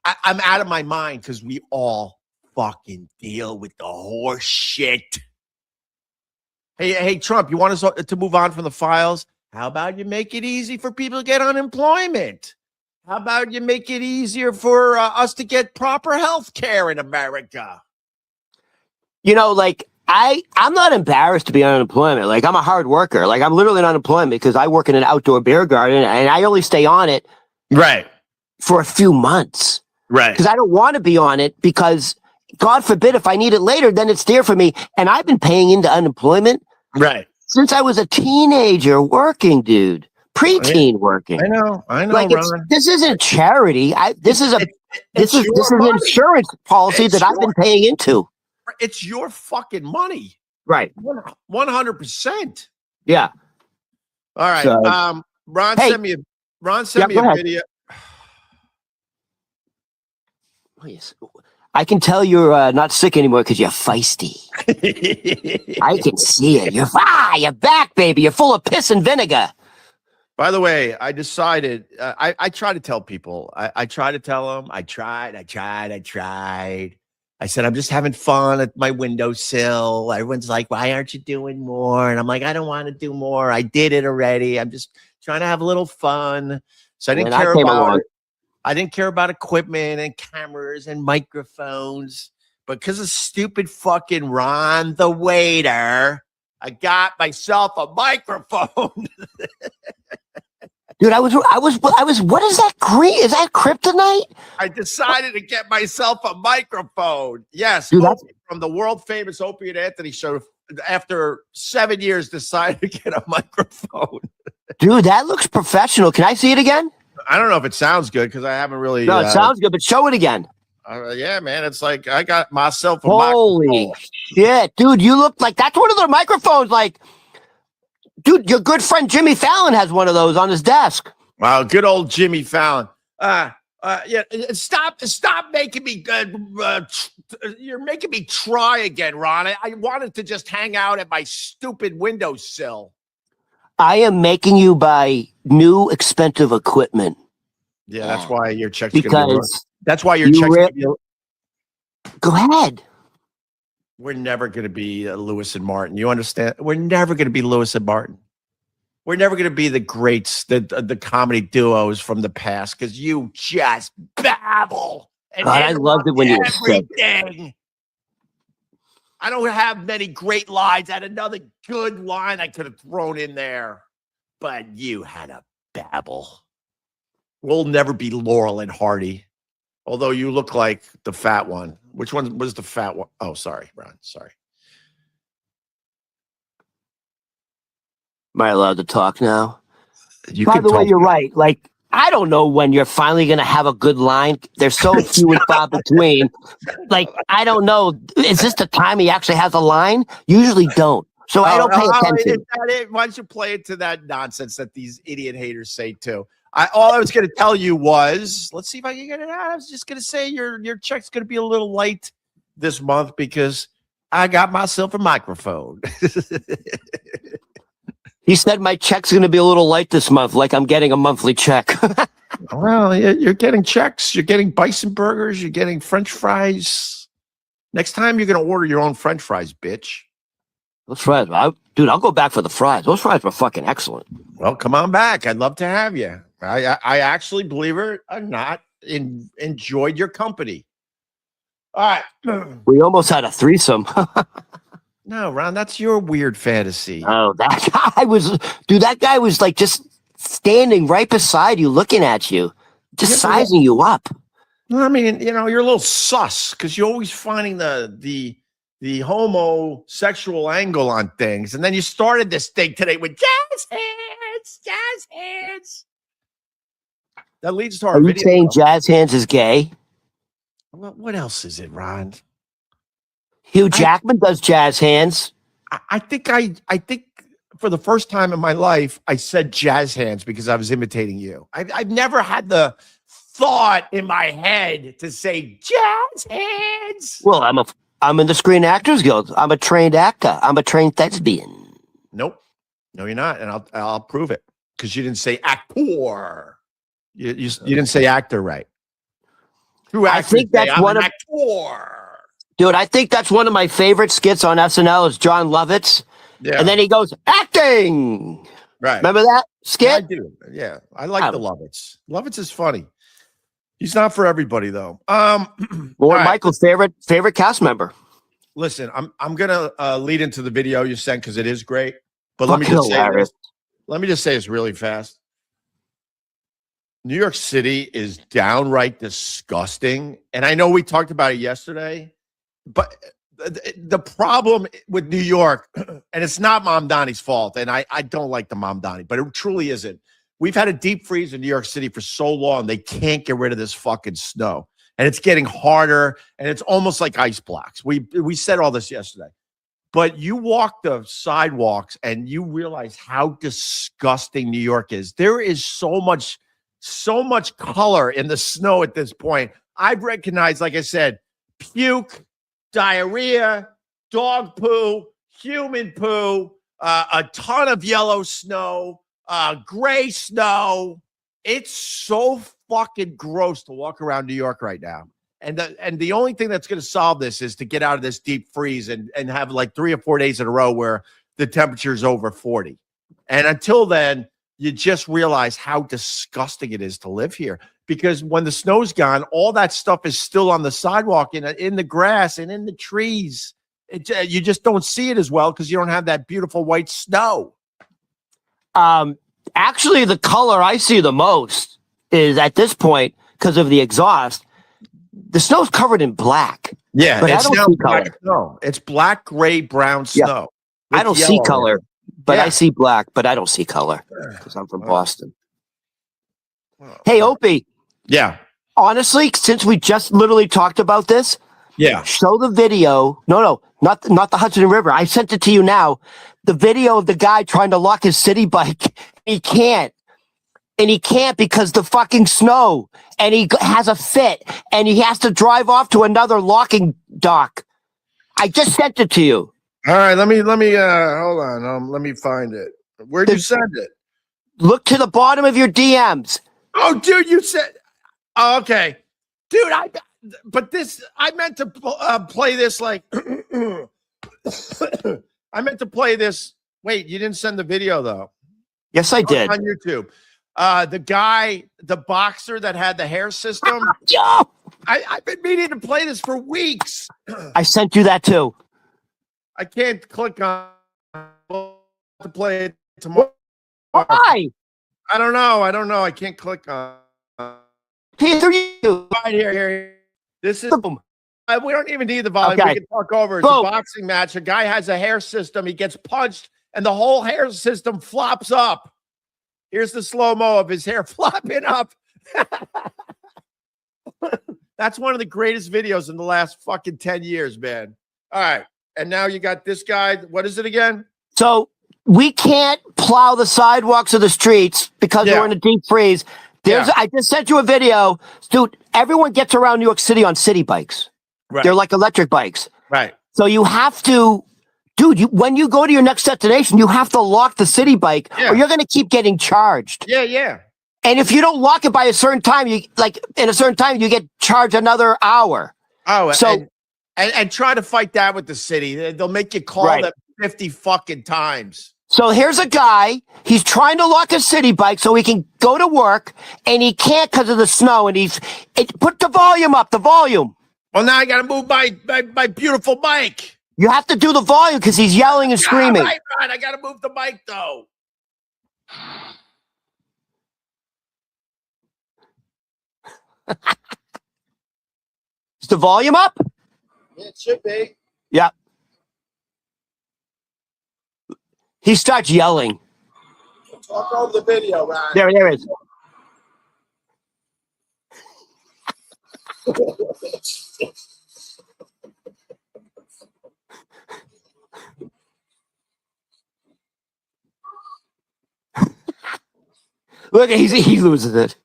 Speaker 1: out of my mind because we all fucking deal with the horse shit. Hey, Trump, you want us to move on from the files? How about you make it easy for people to get unemployment? How about you make it easier for us to get proper health care in America?
Speaker 2: You know, like, I'm not embarrassed to be on unemployment. Like, I'm a hard worker. Like, I'm literally on unemployment because I work in an outdoor beer garden and I only stay on it for a few months.
Speaker 1: Right.
Speaker 2: Because I don't want to be on it because, God forbid, if I need it later, then it's there for me. And I've been paying into unemployment since I was a teenager working, dude. Preteen working.
Speaker 1: I know.
Speaker 2: Like,
Speaker 1: Ron.
Speaker 2: This isn't charity. This is an insurance policy that I've been paying into.
Speaker 1: It's your fucking money.
Speaker 2: Right.
Speaker 1: 100%.
Speaker 2: Yeah.
Speaker 1: All right. So, Ron sent me a video.
Speaker 2: I can tell you're not sick anymore because you're feisty. I can see it. You're back, baby. You're full of piss and vinegar.
Speaker 1: By the way, I decided, I try to tell people, I try to tell them, I tried. I said, I'm just having fun at my windowsill. Everyone's like, why aren't you doing more? And I'm like, I don't want to do more. I did it already. I'm just trying to have a little fun. So I didn't care about it. I didn't care about equipment and cameras and microphones. But because of stupid fucking Ron, the waiter, I got myself a microphone.
Speaker 2: Dude, I was. What is that green? Is that kryptonite?
Speaker 1: I decided to get myself a microphone. Yes,
Speaker 2: dude,
Speaker 1: Opie, from the world famous Opie and Anthony show. After 7 years, decided to get a microphone.
Speaker 2: Dude, that looks professional. Can I see it again?
Speaker 1: I don't know if it sounds good because I haven't really.
Speaker 2: No, it sounds good, but show it again.
Speaker 1: Yeah, man, it's like I got myself a
Speaker 2: holy
Speaker 1: microphone.
Speaker 2: Shit, dude! You look like that's one of the microphones. Like, dude, your good friend Jimmy Fallon has one of those on his desk.
Speaker 1: Wow, good old Jimmy Fallon. Stop making me. You're making me try again, Ron. I wanted to just hang out at my stupid windowsill.
Speaker 2: I am making you buy new expensive equipment.
Speaker 1: Yeah, that's why your check's going to be low.
Speaker 2: Because
Speaker 1: That's why your check's going to be low.
Speaker 2: Go ahead.
Speaker 1: We're never going to be Lewis and Martin. You understand? We're never going to be Lewis and Martin. We're never going to be the greats, the comedy duos from the past, because you just babble. And
Speaker 2: God, I loved it when you were sick.
Speaker 1: I don't have many great lines. I had another good line I could have thrown in there, but you had a babble. We'll never be Laurel and Hardy, although you look like the fat one. Which one was the fat one? Oh, sorry, Ron. Sorry.
Speaker 2: Am I allowed to talk now?
Speaker 1: By
Speaker 2: the way, you're right. Like, I don't know when you're finally going to have a good line. There's so few and far between. Like, I don't know. Is this the time he actually has a line? Usually don't. So I don't pay attention.
Speaker 1: Is that it? Why don't you play it to that nonsense that these idiot haters say too? All I was going to tell you was, let's see if I can get it out. I was just going to say your check's going to be a little light this month because I got myself a microphone.
Speaker 2: He said my check's going to be a little light this month, like I'm getting a monthly check.
Speaker 1: Well, you're getting checks. You're getting bison burgers. You're getting French fries. Next time, you're going to order your own French fries, bitch.
Speaker 2: Those fries, dude, I'll go back for the fries. Those fries were fucking excellent.
Speaker 1: Well, come on back. I'd love to have you. I actually, believe it or not, enjoyed your company. All right.
Speaker 2: We almost had a threesome.
Speaker 1: No, Ron, that's your weird fantasy.
Speaker 2: Oh, that guy was like just standing right beside you, looking at you, just sizing you up.
Speaker 1: I mean, you're a little sus because you're always finding the homosexual angle on things. And then you started this thing today with jazz hands. That leads to our video.
Speaker 2: Are you saying jazz hands is gay?
Speaker 1: What else is it, Ron?
Speaker 2: Hugh Jackman does jazz hands.
Speaker 1: I think for the first time in my life, I said jazz hands because I was imitating you. I've never had the thought in my head to say jazz hands.
Speaker 2: Well, I'm in the Screen Actors Guild. I'm a trained actor. I'm a trained thespian.
Speaker 1: Nope. No, you're not. And I'll prove it because you didn't say actor. You didn't say actor right. True actor.
Speaker 2: I think that's one of
Speaker 1: actor.
Speaker 2: Dude, I think that's one of my favorite skits on SNL is John Lovitz. Yeah. And then he goes, acting.
Speaker 1: Right.
Speaker 2: Remember that skit?
Speaker 1: Yeah, I do. Yeah. I like the Lovitz. Lovitz is funny. He's not for everybody though.
Speaker 2: Michael's favorite cast member.
Speaker 1: Listen, I'm gonna lead into the video you sent because it is great. But let me just say this really fast. New York City is downright disgusting. And I know we talked about it yesterday. But the problem with New York, and it's not Mom Donnie's fault, and I don't like the Mom Donnie, but it truly isn't. We've had a deep freeze in New York City for so long, they can't get rid of this fucking snow. And it's getting harder, and it's almost like ice blocks. We said all this yesterday. But you walk the sidewalks, and you realize how disgusting New York is. There is so much color in the snow at this point. I've recognized, like I said, puke, diarrhea, dog poo, human poo, a ton of yellow snow, gray snow. It's so fucking gross to walk around New York right now. And the only thing that's going to solve this is to get out of this deep freeze and have like 3 or 4 days in a row where the temperature is over 40. And until then, you just realize how disgusting it is to live here. Because when the snow's gone, all that stuff is still on the sidewalk, in the grass, and in the trees. You just don't see it as well because you don't have that beautiful white snow.
Speaker 2: Actually, the color I see the most is at this point, because of the exhaust, the snow's covered in black.
Speaker 1: Yeah,
Speaker 2: but I don't see color.
Speaker 1: No, it's black, gray, brown snow.
Speaker 2: I don't see color, but I see black, but I don't see color because I'm from Boston. Hey, Opie.
Speaker 1: Yeah.
Speaker 2: Honestly, since we just literally talked about this, show the video. No, not the Hudson River. I sent it to you now. The video of the guy trying to lock his city bike. He can't. And he can't because the fucking snow. And he has a fit. And he has to drive off to another locking dock. I just sent it to you.
Speaker 1: All right, let me hold on. Let me find it. Where'd you send it?
Speaker 2: Look to the bottom of your DMs.
Speaker 1: Oh, dude, you said Oh, okay, dude. I meant to play this like. I meant to play this. Wait, you didn't send the video though.
Speaker 2: Yes, I did.
Speaker 1: On YouTube. The boxer that had the hair system.
Speaker 2: Yo!
Speaker 1: I've been meaning to play this for weeks.
Speaker 2: I sent you that too.
Speaker 1: I can't click on to play it tomorrow.
Speaker 2: Why?
Speaker 1: I don't know. I can't click on.
Speaker 2: Peter, you.
Speaker 1: Right here. This is.
Speaker 2: Boom.
Speaker 1: We don't even need the volume.
Speaker 2: Okay.
Speaker 1: We can talk over. It's
Speaker 2: Boom.
Speaker 1: a boxing match. A guy has a hair system. He gets punched, and the whole hair system flops up. Here's the slow-mo of his hair flopping up. That's one of the greatest videos in the last fucking 10 years, man. All right. And now you got this guy. What is it again?
Speaker 2: So we can't plow the sidewalks of the streets because we're in a deep freeze. I just sent you a video. Dude, everyone gets around New York City on city bikes.
Speaker 1: Right.
Speaker 2: They're like electric bikes.
Speaker 1: Right.
Speaker 2: So you have to, dude, when you go to your next destination, you have to lock the city bike or you're going to keep getting charged.
Speaker 1: Yeah.
Speaker 2: And if you don't lock it by a certain time, you get charged another hour.
Speaker 1: Oh,
Speaker 2: so
Speaker 1: and try to fight that with the city. They'll make you call them 50 fucking times.
Speaker 2: So here's a guy, he's trying to lock a city bike so he can go to work, and he can't because of the snow, and put the volume up, the volume.
Speaker 1: Well, now I got to move my beautiful bike.
Speaker 2: You have to do the volume because he's yelling and screaming.
Speaker 1: Right. I got to move the bike, though.
Speaker 2: Is the volume up?
Speaker 1: It should be.
Speaker 2: Yeah. He starts yelling.
Speaker 1: Talk over the video, Ron.
Speaker 2: There it is. Look, he loses it.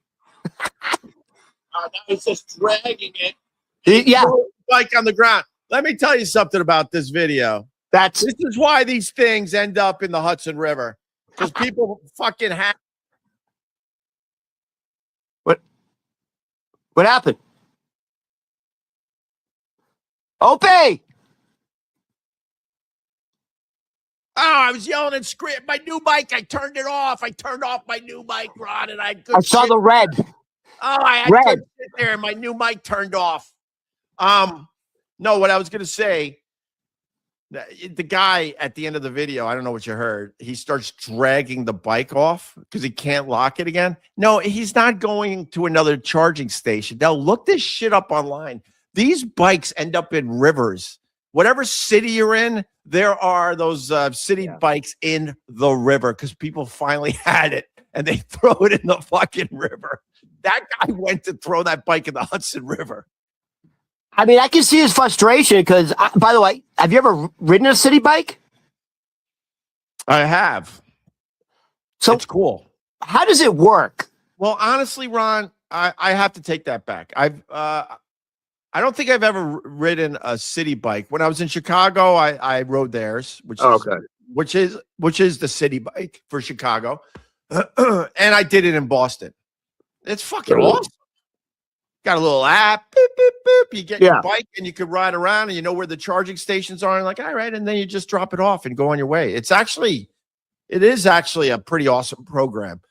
Speaker 1: Now he's just dragging it.
Speaker 2: Yeah.
Speaker 1: Bike on the ground. Let me tell you something about this video. This is why these things end up in the Hudson River. Because people fucking have.
Speaker 2: What happened? Opie!
Speaker 1: Oh, I was yelling and screaming. My new bike, I turned it off. I turned off my new bike, Ron, and I
Speaker 2: saw the red.
Speaker 1: Oh, I couldn't sit there, and my new mic turned off. No, what I was going to say, the guy at the end of the video, I don't know what you heard, he starts dragging the bike off because he can't lock it again. No, he's not going to another charging station. Now, look this shit up online. These bikes end up in rivers. Whatever city you're in, there are those city bikes in the river because people finally had it and they throw it in the fucking river. That guy went to throw that bike in the Hudson River.
Speaker 2: I mean, I can see his frustration because, by the way, have you ever ridden a city bike?
Speaker 1: I have. So it's cool.
Speaker 2: How does it work?
Speaker 1: Well, honestly, Ron, I have to take that back. I don't think I've ever ridden a city bike. When I was in Chicago, I rode theirs, which is the city bike for Chicago, and I did it in Boston. It's fucking awesome. Got a little app, beep, beep, beep. You get your bike and you can ride around and you know where the charging stations are. And like, all right, and then you just drop it off and go on your way. It is actually a pretty awesome program.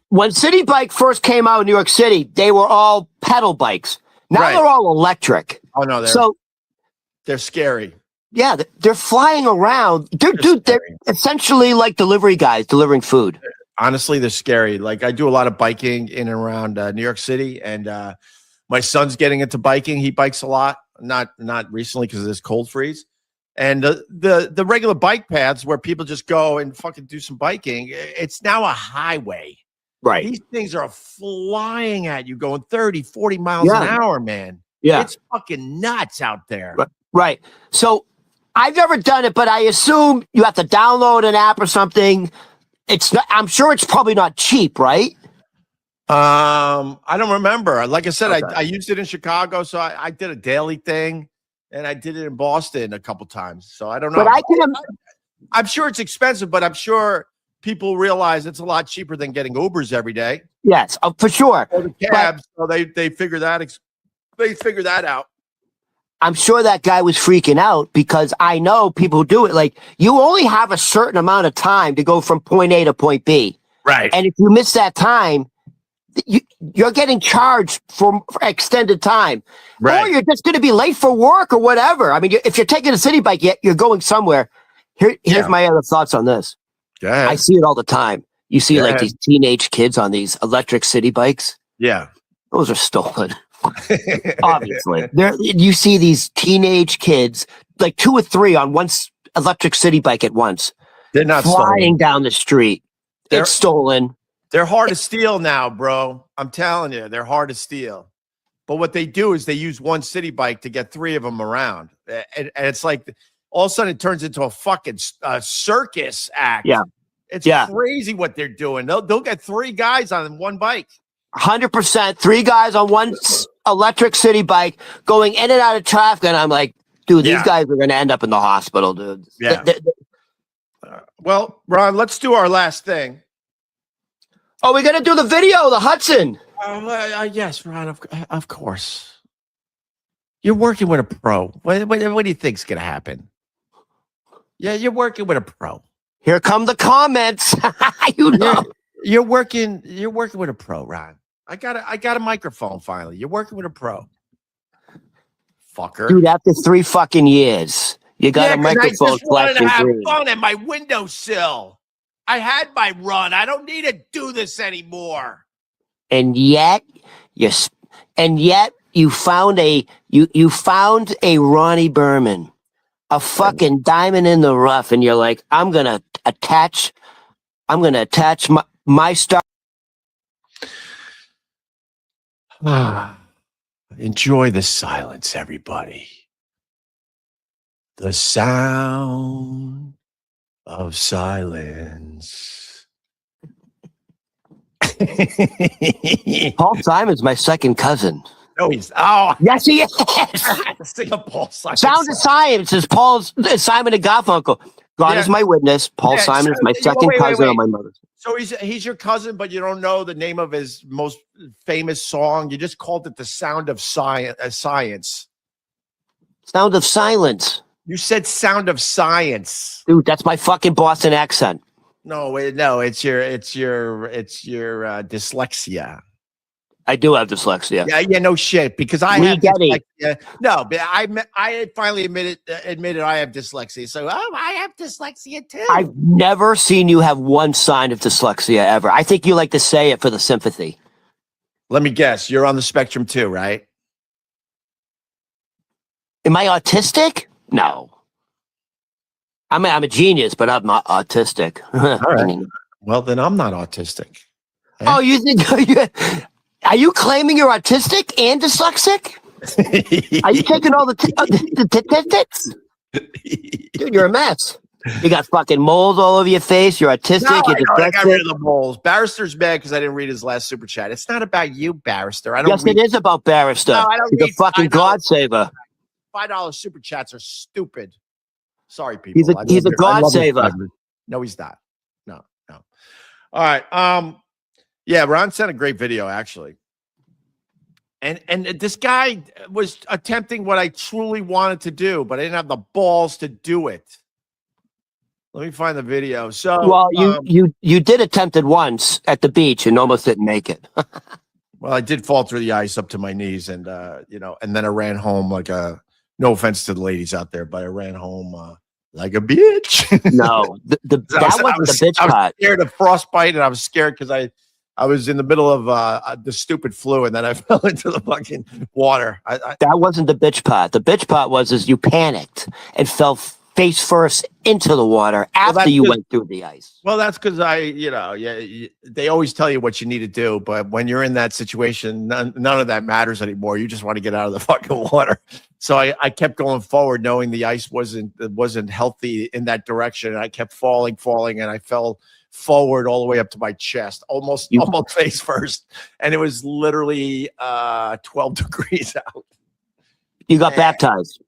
Speaker 2: When City Bike first came out in New York City, they were all pedal bikes. Now they're all electric.
Speaker 1: Oh no, they're scary.
Speaker 2: Yeah, they're flying around. They're essentially like delivery guys delivering food.
Speaker 1: Honestly, they're scary. Like I do a lot of biking in and around New York City, and my son's getting into biking. He bikes a lot, not recently because of this cold freeze. And the regular bike paths where people just go and fucking do some biking, it's now a highway.
Speaker 2: Right.
Speaker 1: These things are flying at you going 30, 40 miles an hour, man.
Speaker 2: Yeah.
Speaker 1: It's fucking nuts out there.
Speaker 2: Right. So I've never done it, but I assume you have to download an app or something. I'm sure it's probably not cheap, right?
Speaker 1: I don't remember. Like I said, I used it in Chicago, so I did a daily thing, and I did it in Boston a couple times. So I don't know.
Speaker 2: But I'm
Speaker 1: sure it's expensive, but I'm sure people realize it's a lot cheaper than getting Ubers every day.
Speaker 2: Yes, for sure.
Speaker 1: Or the cabs, so they figure that out.
Speaker 2: I'm sure that guy was freaking out because I know people who do it. Like, you only have a certain amount of time to go from point A to point B.
Speaker 1: Right.
Speaker 2: And if you miss that time, you're getting charged for extended time. Right. Or you're just going to be late for work or whatever. I mean, if you're taking a city bike, you're going somewhere. Here's my other thoughts on this.
Speaker 1: Go ahead.
Speaker 2: I see it all the time. You see like these teenage kids on these electric city bikes.
Speaker 1: Yeah.
Speaker 2: Those are stolen. Obviously. You see these teenage kids, like 2 or 3 on one electric city bike at once.
Speaker 1: They're not
Speaker 2: flying
Speaker 1: stolen.
Speaker 2: Down the street. It's stolen.
Speaker 1: They're hard to steal now, bro. I'm telling you, they're hard to steal. But what they do is they use one city bike to get 3 of them around. And it's like all of a sudden it turns into a fucking circus act.
Speaker 2: Yeah.
Speaker 1: It's crazy what they're doing. They'll get 3 guys on one bike.
Speaker 2: 100%. 3 guys on one electric city bike going in and out of traffic. And I'm like, dude, these guys are going to end up in the hospital, dude.
Speaker 1: Yeah. Well, Ron, let's do our last thing.
Speaker 2: Oh, we're going to do the video, the Hudson.
Speaker 1: Yes, Ron, of course. You're working with a pro. What do you think's going to happen? Yeah, you're working with a pro.
Speaker 2: Here come the comments. You know.
Speaker 1: You're working with a pro, Ron. I got a microphone finally. You're working with a pro. Fucker.
Speaker 2: Dude, after 3 fucking years, you got a microphone.
Speaker 1: I just wanted to have fun at my windowsill. I had my run. I don't need to do this anymore.
Speaker 2: And yet you found a Ronnie Berman, a fucking diamond in the rough, and you're like, I'm gonna attach my star.
Speaker 1: Enjoy the silence, everybody. The sound of silence.
Speaker 2: Paul Simon's my second cousin.
Speaker 1: No, he's
Speaker 2: yes, he is.
Speaker 1: Sing a Paul Simon.
Speaker 2: Sound of Science is Simon and Garfunkel. God is my witness. Paul Simon is my second cousin on my mother's.
Speaker 1: So he's your cousin, but you don't know the name of his most famous song. You just called it the Sound of Science.
Speaker 2: Sound of Silence.
Speaker 1: You said Sound of Science,
Speaker 2: dude. That's my fucking Boston accent.
Speaker 1: No, it's your dyslexia.
Speaker 2: I do have dyslexia.
Speaker 1: Yeah, no shit. Because I have dyslexia. No, but I finally admitted I have dyslexia. So I have dyslexia too.
Speaker 2: I've never seen you have one sign of dyslexia ever. I think you like to say it for the sympathy.
Speaker 1: Let me guess. You're on the spectrum too, right?
Speaker 2: Am I autistic? No. I'm a genius, but I'm not autistic.
Speaker 1: All right. Well, then I'm not autistic.
Speaker 2: Eh? Oh, you think? Are you claiming you're autistic and dyslexic? Are you taking all the statistics? Dude, you're a mess. You got fucking moles all over your face. You're autistic.
Speaker 1: No,
Speaker 2: you're
Speaker 1: I got rid of the moles. Barrister's mad because I didn't read his last super chat. It's not about you, Barrister.
Speaker 2: Yes, it is about Barrister. No, I don't. He's a fucking God saver.
Speaker 1: $5 super chats are stupid. Sorry, people.
Speaker 2: He's a God saver.
Speaker 1: No, he's not. No. All right. Yeah, Ron sent a great video, actually. And this guy was attempting what I truly wanted to do, but I didn't have the balls to do it. Let me find the video. So,
Speaker 2: well, you did attempt it once at the beach and almost didn't make it.
Speaker 1: Well, I did fall through the ice up to my knees, and and then I ran home like a. No offense to the ladies out there, but I ran home like a bitch.
Speaker 2: No, that wasn't the bitch part.
Speaker 1: I was scared of frostbite, and I was scared because I was in the middle of the stupid flu, and then I fell into the fucking water.
Speaker 2: That wasn't the bitch part. The bitch part was you panicked and fell face first into the water after you went through the ice.
Speaker 1: Well, that's because they always tell you what you need to do, but when you're in that situation, none of that matters anymore. You just want to get out of the fucking water. So I kept going forward, knowing the ice wasn't healthy in that direction, and I kept falling, and I fell forward all the way up to my chest, almost face first, and it was literally 12 degrees out.
Speaker 2: You got baptized.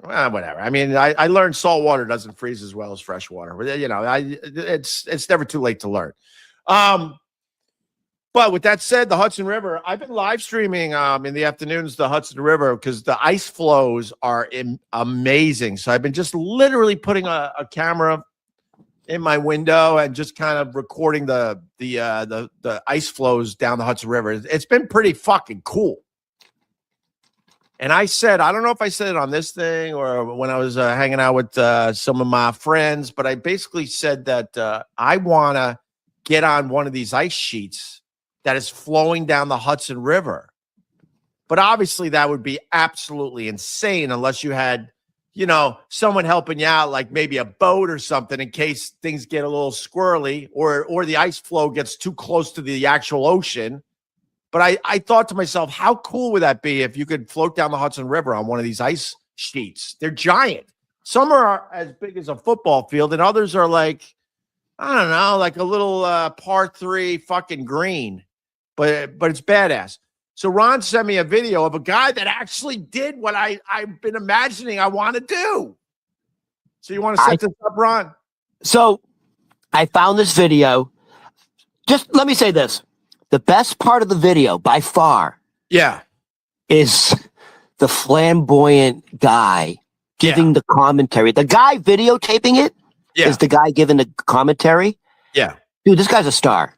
Speaker 1: Well, whatever. I mean, I learned salt water doesn't freeze as well as fresh water. You know, it's never too late to learn. But with that said, the Hudson River, I've been live streaming in the afternoons the Hudson River because the ice flows are amazing. So I've been just literally putting a camera in my window and just kind of recording the ice flows down the Hudson River. It's been pretty fucking cool. And I said, I don't know if I said it on this thing or when I was hanging out with some of my friends, but I basically said that I want to get on one of these ice sheets that is flowing down the Hudson River. But obviously that would be absolutely insane unless you had, you know, someone helping you out, like maybe a boat or something in case things get a little squirrely or the ice flow gets too close to the actual ocean. But I thought to myself, how cool would that be if you could float down the Hudson River on one of these ice sheets? They're giant. Some are as big as a football field and others are like, I don't know, like a little par 3 fucking green. But it's badass. So Ron sent me a video of a guy that actually did what I've been imagining I want to do. So you want to set this up, Ron? So
Speaker 2: I found this video. Just let me say this. The best part of the video by far is the flamboyant guy giving the commentary. The guy videotaping it is the guy giving the commentary.
Speaker 1: Yeah.
Speaker 2: Dude, this guy's a star.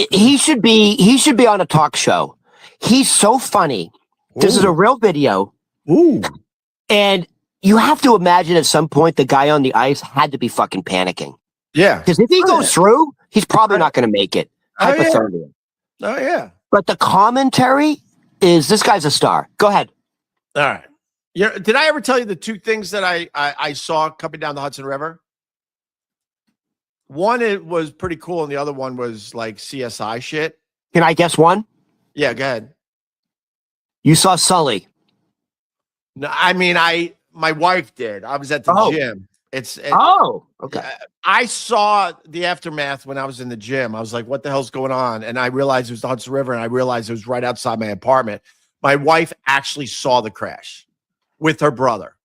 Speaker 2: He should be on a talk show. He's so funny. Ooh. This is a real video.
Speaker 1: Ooh.
Speaker 2: And you have to imagine at some point the guy on the ice had to be fucking panicking.
Speaker 1: Yeah.
Speaker 2: Because if he goes through, he's probably not going to make it. Hypothermia.
Speaker 1: Oh, yeah.
Speaker 2: But the commentary is, this guy's a star. Go ahead.
Speaker 1: All right. Did I ever tell you the two things that I saw coming down the Hudson River? One, it was pretty cool, and the other one was like CSI shit.
Speaker 2: Can I guess one?
Speaker 1: Yeah, go ahead.
Speaker 2: You saw Sully.
Speaker 1: No, I mean, my wife did. I was at the gym.
Speaker 2: Okay.
Speaker 1: I saw the aftermath when I was in the gym. I was like, what the hell's going on? And I realized it was the Hudson River, and I realized it was right outside my apartment. My wife actually saw the crash with her brother.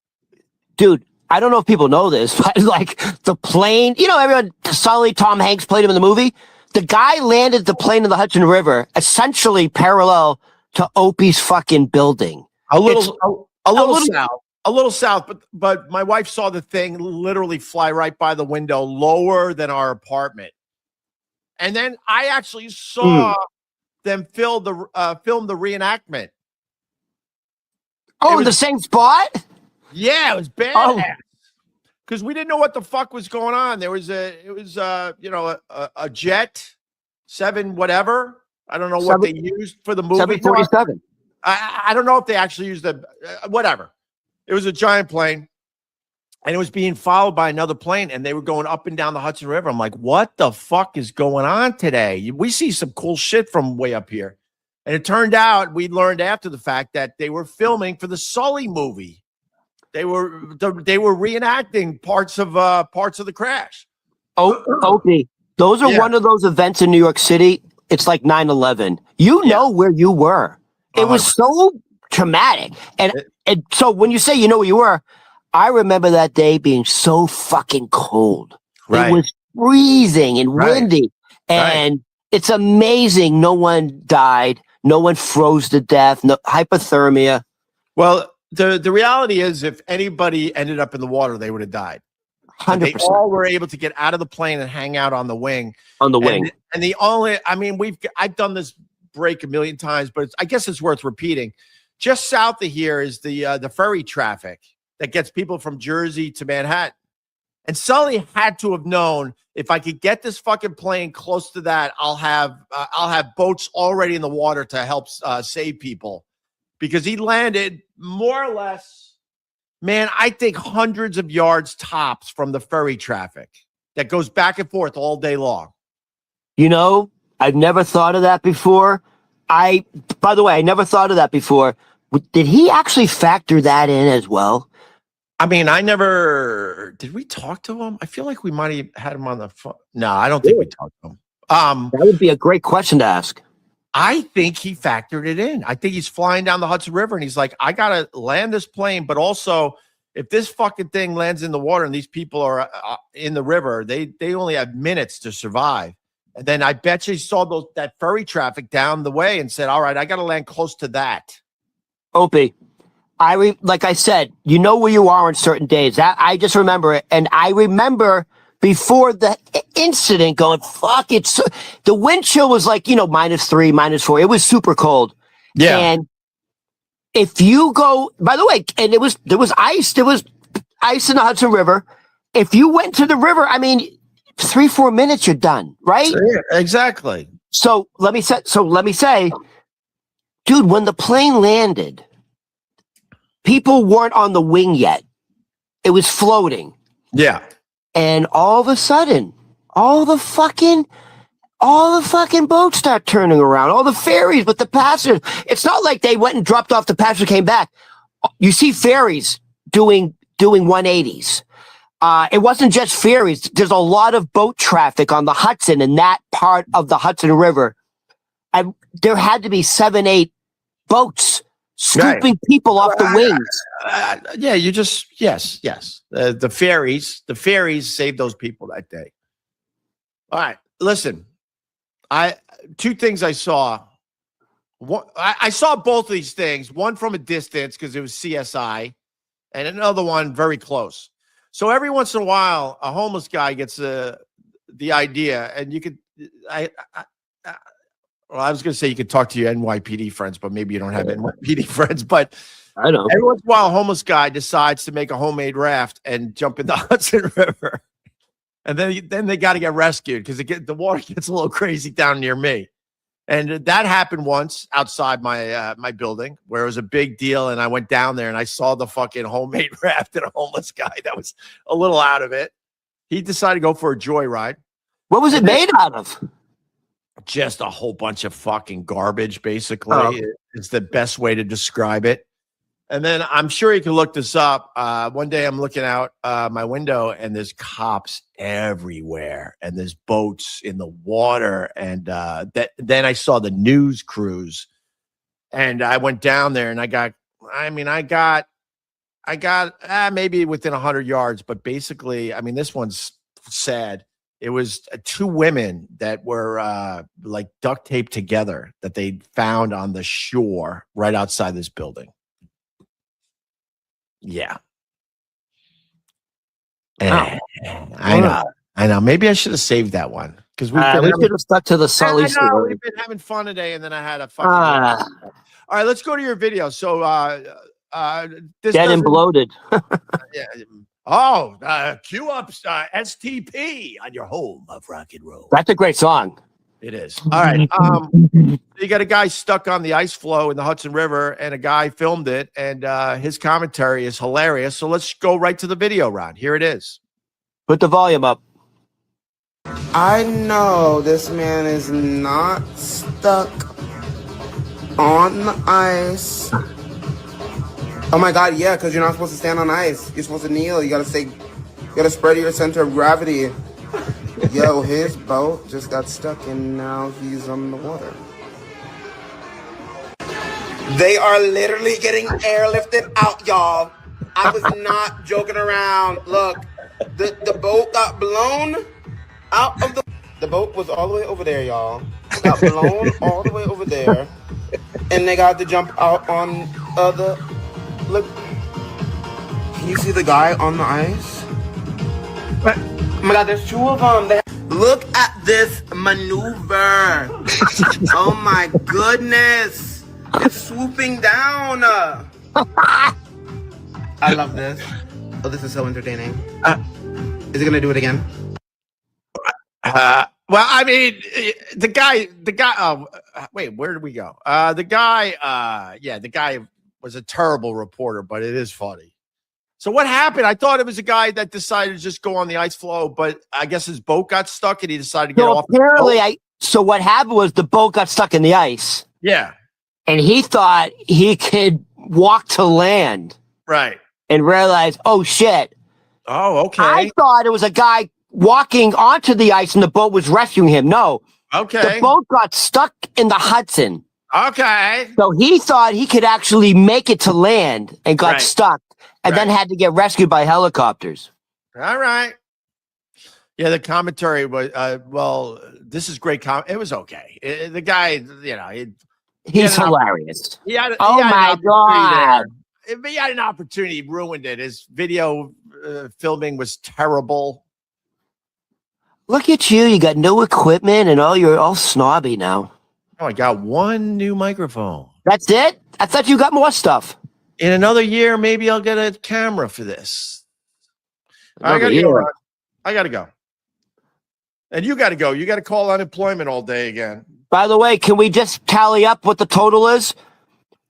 Speaker 2: Dude, I don't know if people know this, but like the plane, you know, everyone, Sully, Tom Hanks played him in the movie. The guy landed the plane in the Hudson River, essentially parallel to Opie's fucking building.
Speaker 1: A little south, but my wife saw the thing literally fly right by the window, lower than our apartment. And then I actually saw them film the reenactment.
Speaker 2: Oh, in the same spot?
Speaker 1: Yeah, it was badass. Because we didn't know what the fuck was going on. There was a jet 7 whatever. I don't know what they used for the movie.
Speaker 2: 747.
Speaker 1: I don't know if they actually used whatever. It was a giant plane, and it was being followed by another plane, and they were going up and down the Hudson River. I'm like, what the fuck is going on today? We see some cool shit from way up here. And it turned out, we learned after the fact that they were filming for the Sully movie. They were reenacting parts of the crash.
Speaker 2: Opie, those are one of those events in New York City. It's like 9/11. You know where you were. It was so traumatic. And so when you say you know where you were, I remember that day being so fucking cold. Right. It was freezing and windy. And it's amazing no one died. No one froze to death. No hypothermia.
Speaker 1: Well, the reality is, if anybody ended up in the water, they would have died.
Speaker 2: 100%.
Speaker 1: They all were able to get out of the plane and hang out on the wing.
Speaker 2: On the wing.
Speaker 1: And the only, I mean, I've done this break a million times, but I guess it's worth repeating. Just south of here is the ferry traffic that gets people from Jersey to Manhattan. And Sully had to have known, if I could get this fucking plane close to that, I'll have boats already in the water to help save people. Because he landed more or less, man, I think hundreds of yards tops from the ferry traffic that goes back and forth all day long.
Speaker 2: You know, I've never thought of that before. By the way, I never thought of that before. Did he actually factor that in as well?
Speaker 1: I mean, did we talk to him? I feel like we might have had him on the phone. No, I don't think we talked to him.
Speaker 2: That would be a great question to ask.
Speaker 1: I think he factored it in. I think he's flying down the Hudson River and he's like, I got to land this plane, but also if this fucking thing lands in the water and these people are in the river, they only have minutes to survive. And then I bet you saw that ferry traffic down the way and said, all right, I got to land close to that.
Speaker 2: Opie, like I said, you know where you are on certain days. I just remember it. And I remember before the incident going, fuck, the wind chill was like, -3, -4. It was super cold.
Speaker 1: Yeah.
Speaker 2: And if you go, by the way, and there was ice in the Hudson River. If you went to the river, I mean, 3-4 minutes, you're done, right?
Speaker 1: Yeah, exactly.
Speaker 2: So let me say, dude, when the plane landed, people weren't on the wing yet. It was floating.
Speaker 1: Yeah.
Speaker 2: And all of a sudden, all the fucking boats start turning around. All the ferries with the passengers. It's not like they went and dropped off the passengers, came back. You see ferries doing 180s. It wasn't just ferries. There's a lot of boat traffic on the Hudson in that part of the Hudson River. There had to be 7-8 boats scooping people off the wings.
Speaker 1: Yeah, yes. The ferries saved those people that day. All right, listen. Two things I saw. I saw both of these things. One from a distance because it was CSI, and another one very close. So every once in a while, a homeless guy gets the idea, and you could. I was going to say you could talk to your NYPD friends, but maybe you don't have NYPD friends. But
Speaker 2: I know.
Speaker 1: Every once in a while, a homeless guy decides to make a homemade raft and jump in the Hudson River. And then they got to get rescued because the water gets a little crazy down near me. And that happened once outside my building where it was a big deal. And I went down there and I saw the fucking homemade raft and a homeless guy that was a little out of it. He decided to go for a joyride.
Speaker 2: What was it made out of?
Speaker 1: Just a whole bunch of fucking garbage, basically.
Speaker 2: Oh.
Speaker 1: It's the best way to describe it. And then I'm sure you can look this up. One day I'm looking out my window and there's cops everywhere and there's boats in the water. And then I saw the news crews and I went down there and I got maybe within 100 yards, but basically, I mean, this one's sad. It was two women that were like duct taped together that they found on the shore right outside this building. Yeah.
Speaker 2: Wow.
Speaker 1: I know. Maybe I should have saved that one because we
Speaker 2: should have stuck to the Sully story.
Speaker 1: We've been having fun today, and then I had a fucking. All right, let's go to your video. So, this
Speaker 2: dead and bloated.
Speaker 1: Yeah. Oh, cue up STP on your home of rock and roll.
Speaker 2: That's a great song.
Speaker 1: It is. All right. You got a guy stuck on the ice floe in the Hudson River, and a guy filmed it, and his commentary is hilarious. So let's go right to the video, Ron. Here it is.
Speaker 2: Put the volume up.
Speaker 3: I know this man is not stuck on the ice. Oh my God, yeah, because you're not supposed to stand on ice. You're supposed to kneel. You gotta spread your center of gravity. Yo, his boat just got stuck and now he's on the water. They are literally getting airlifted out, y'all. I was not joking around. Look, the boat got blown out of the boat was all the way over there, y'all. Got blown all the way over there. And they got to jump out on the look. Can you see the guy on the ice? Oh my God, there's two of them. Look at this maneuver. Oh my goodness. It's swooping down. I love this. Oh, this is so entertaining. Is he gonna do it again?
Speaker 1: Well, I mean, the guy. Oh, wait, where did we go? The guy was a terrible reporter, but it is funny. So what happened? I thought it was a guy that decided to just go on the ice floe, but I guess his boat got stuck and he decided to get off.
Speaker 2: Apparently, so what happened was the boat got stuck in the ice.
Speaker 1: Yeah.
Speaker 2: And he thought he could walk to land.
Speaker 1: Right.
Speaker 2: And realized, oh, shit.
Speaker 1: Oh, okay.
Speaker 2: I thought it was a guy walking onto the ice and the boat was rescuing him. No.
Speaker 1: Okay.
Speaker 2: The boat got stuck in the Hudson.
Speaker 1: Okay.
Speaker 2: So he thought he could actually make it to land and got stuck. and then had to get rescued by helicopters.
Speaker 1: All right. Yeah, the commentary was well. This is great. It was okay. The guy,
Speaker 2: He's hilarious.
Speaker 1: He had
Speaker 2: my God.
Speaker 1: He had an opportunity, he ruined it. His video filming was terrible.
Speaker 2: Look at you. You got new equipment and you're all snobby now.
Speaker 1: Oh, I got one new microphone.
Speaker 2: That's it? I thought you got more stuff.
Speaker 1: In another year, maybe I'll get a camera for this. I got to go. And you got to go. You got to call unemployment all day again.
Speaker 2: By the way, can we just tally up what the total is?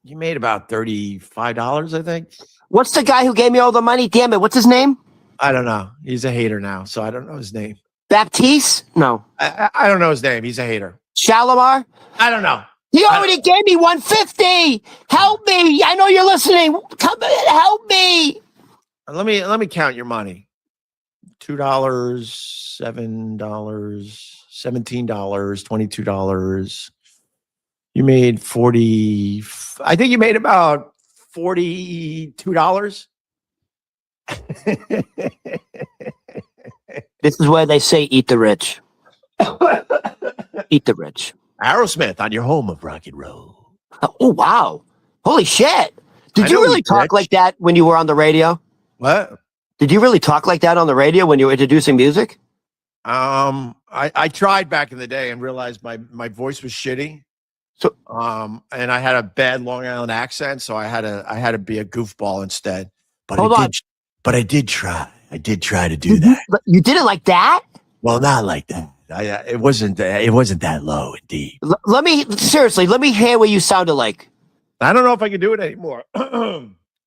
Speaker 1: You made about $35, I think.
Speaker 2: What's the guy who gave me all the money? Damn it. What's his name?
Speaker 1: I don't know. He's a hater now, so I don't know his name.
Speaker 2: Baptiste? No.
Speaker 1: I don't know his name. He's a hater.
Speaker 2: Shalimar?
Speaker 1: I don't know.
Speaker 2: He already gave me $150. Help me. I know you're listening. Come in, help me.
Speaker 1: Let me count your money. $2, $7, $17, $22. You made 40. I think you made about $42.
Speaker 2: This is where they say eat the rich. Eat the rich.
Speaker 1: Aerosmith on your home of rock and roll.
Speaker 2: Oh, wow. Holy shit. Did you really talk like that when you were on the radio?
Speaker 1: What?
Speaker 2: Did you really talk like that on the radio when you were introducing music?
Speaker 1: I tried back in the day and realized my voice was shitty.
Speaker 2: So,
Speaker 1: and I had a bad Long Island accent, so I had to be a goofball instead. But I did try. I did try to do that.
Speaker 2: But you did it like that?
Speaker 1: Well, not like that. It wasn't that low and deep.
Speaker 2: Let me hear what you sounded like.
Speaker 1: I don't know if I can do it anymore.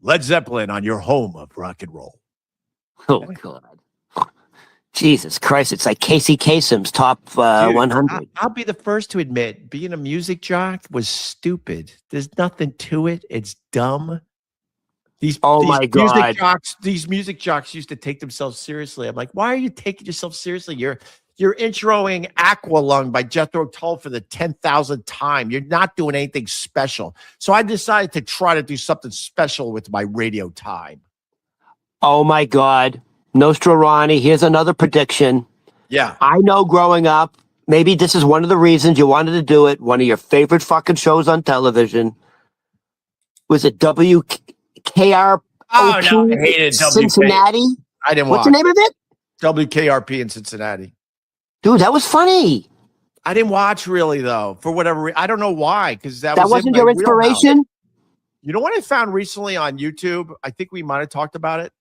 Speaker 1: Led Zeppelin on your home of rock and roll.
Speaker 2: Oh God. Jesus Christ, it's like Casey Kasem's top 100.
Speaker 1: I'll be the first to admit, being a music jock was stupid. There's nothing to it. It's dumb.
Speaker 2: My God.
Speaker 1: These music jocks used to take themselves seriously. I'm like, why are you taking yourself seriously? You're introing Aqualung by Jethro Tull for the 10,000th time. You're not doing anything special. So I decided to try to do something special with my radio time.
Speaker 2: Oh my God. Nostrarani, here's another prediction.
Speaker 1: Yeah.
Speaker 2: I know growing up, maybe this is one of the reasons you wanted to do it. One of your favorite fucking shows on television. Was it WKRP?
Speaker 1: Oh, no, I hated
Speaker 2: Cincinnati?
Speaker 1: I didn't
Speaker 2: watch. What's the name of it?
Speaker 1: WKRP in Cincinnati.
Speaker 2: Dude, that was funny.
Speaker 1: I didn't watch really, though, for whatever reason. I don't know why, because that
Speaker 2: wasn't your inspiration?
Speaker 1: Wheelhouse. You know what I found recently on YouTube? I think we might have talked about it.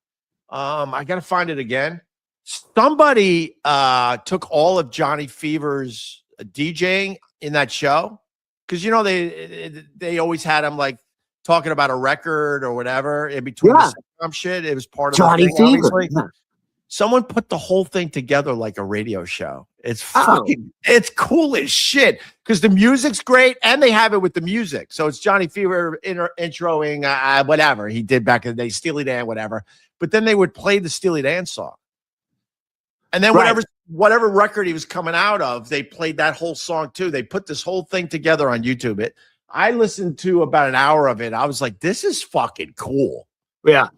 Speaker 1: I got to find it again. Somebody took all of Johnny Fever's DJing in that show, because they always had him like talking about a record or whatever in between the sitcom shit. It was part of
Speaker 2: Johnny Fever.
Speaker 1: Yeah. Someone put the whole thing together like a radio show. It's it's cool as shit because the music's great and they have it with the music. So it's Johnny Fever introing whatever he did back in the day, Steely Dan, whatever. But then they would play the Steely Dan song. And then whatever record he was coming out of, they played that whole song too. They put this whole thing together on YouTube. I listened to about an hour of it. I was like, this is fucking cool.
Speaker 2: Yeah.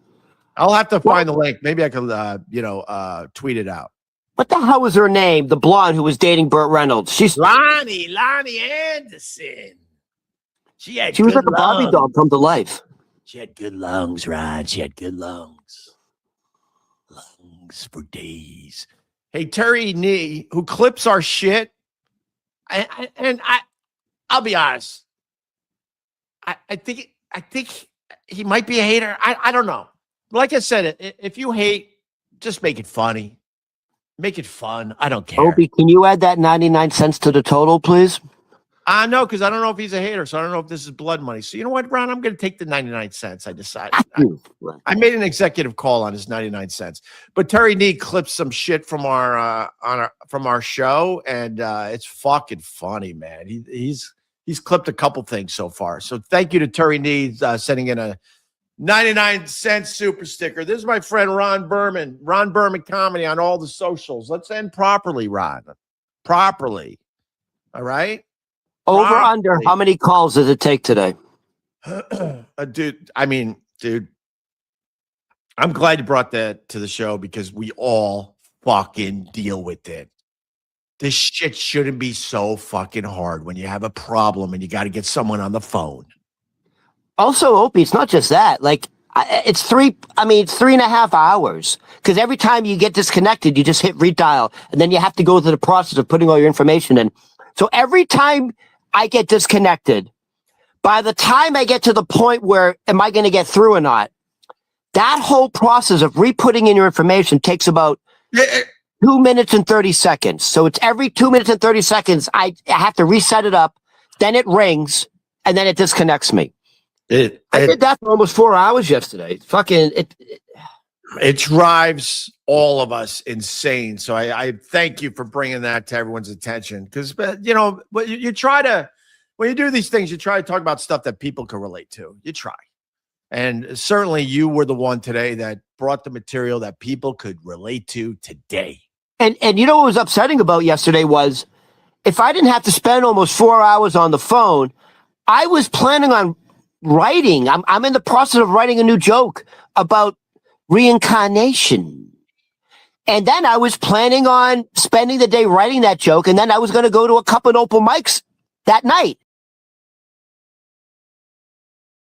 Speaker 1: I'll have to find the link. Maybe I could, tweet it out.
Speaker 2: What the hell was her name? The blonde who was dating Burt Reynolds. She's
Speaker 1: Lonnie Anderson. She was
Speaker 2: like a Barbie doll come to life.
Speaker 1: She had good lungs, Ron. She had good lungs. Lungs for days. Hey, Terry Nee, who clips our shit, I'll be honest. I think he might be a hater. I don't know. Like I said, if you hate, just make it funny. Make it fun. I don't care.
Speaker 2: Opie, can you add that 99 cents to the total, please?
Speaker 1: No, because I don't know if he's a hater, so I don't know if this is blood money. So you know what, Ron? I'm going to take the 99 cents. I decided. I made an executive call on his 99 cents. But Terry Nee clipped some shit from our show, and it's fucking funny, man. He's clipped a couple things so far. So thank you to Terry Nee sending in a 99-cent super sticker. This is my friend Ron Berman. Ron Berman Comedy on all the socials. Let's end properly, Ron. Properly. All right?
Speaker 2: Over under, how many calls does it take today?
Speaker 1: Dude, I'm glad you brought that to the show because we all fucking deal with it. This shit shouldn't be so fucking hard when you have a problem and you got to get someone on the phone.
Speaker 2: Also, Opie, it's not just that. Like, it's 3.5 hours. Because every time you get disconnected, you just hit redial. And then you have to go through the process of putting all your information in. So every time I get disconnected, by the time I get to the point where am I going to get through or not, that whole process of re-putting in your information takes about 2 minutes and 30 seconds. So it's every 2 minutes and 30 seconds, I have to reset it up. Then it rings and then it disconnects me. I did that for almost 4 hours yesterday. It
Speaker 1: drives all of us insane. So I thank you for bringing that to everyone's attention. Because, you know, when you do these things, you try to talk about stuff that people can relate to. You try. And certainly you were the one today that brought the material that people could relate to today.
Speaker 2: And you know what was upsetting about yesterday was if I didn't have to spend almost 4 hours on the phone, I was planning on writing. I'm in the process of writing a new joke about reincarnation. And then I was planning on spending the day writing that joke. And then I was going to go to a couple of open mics that night.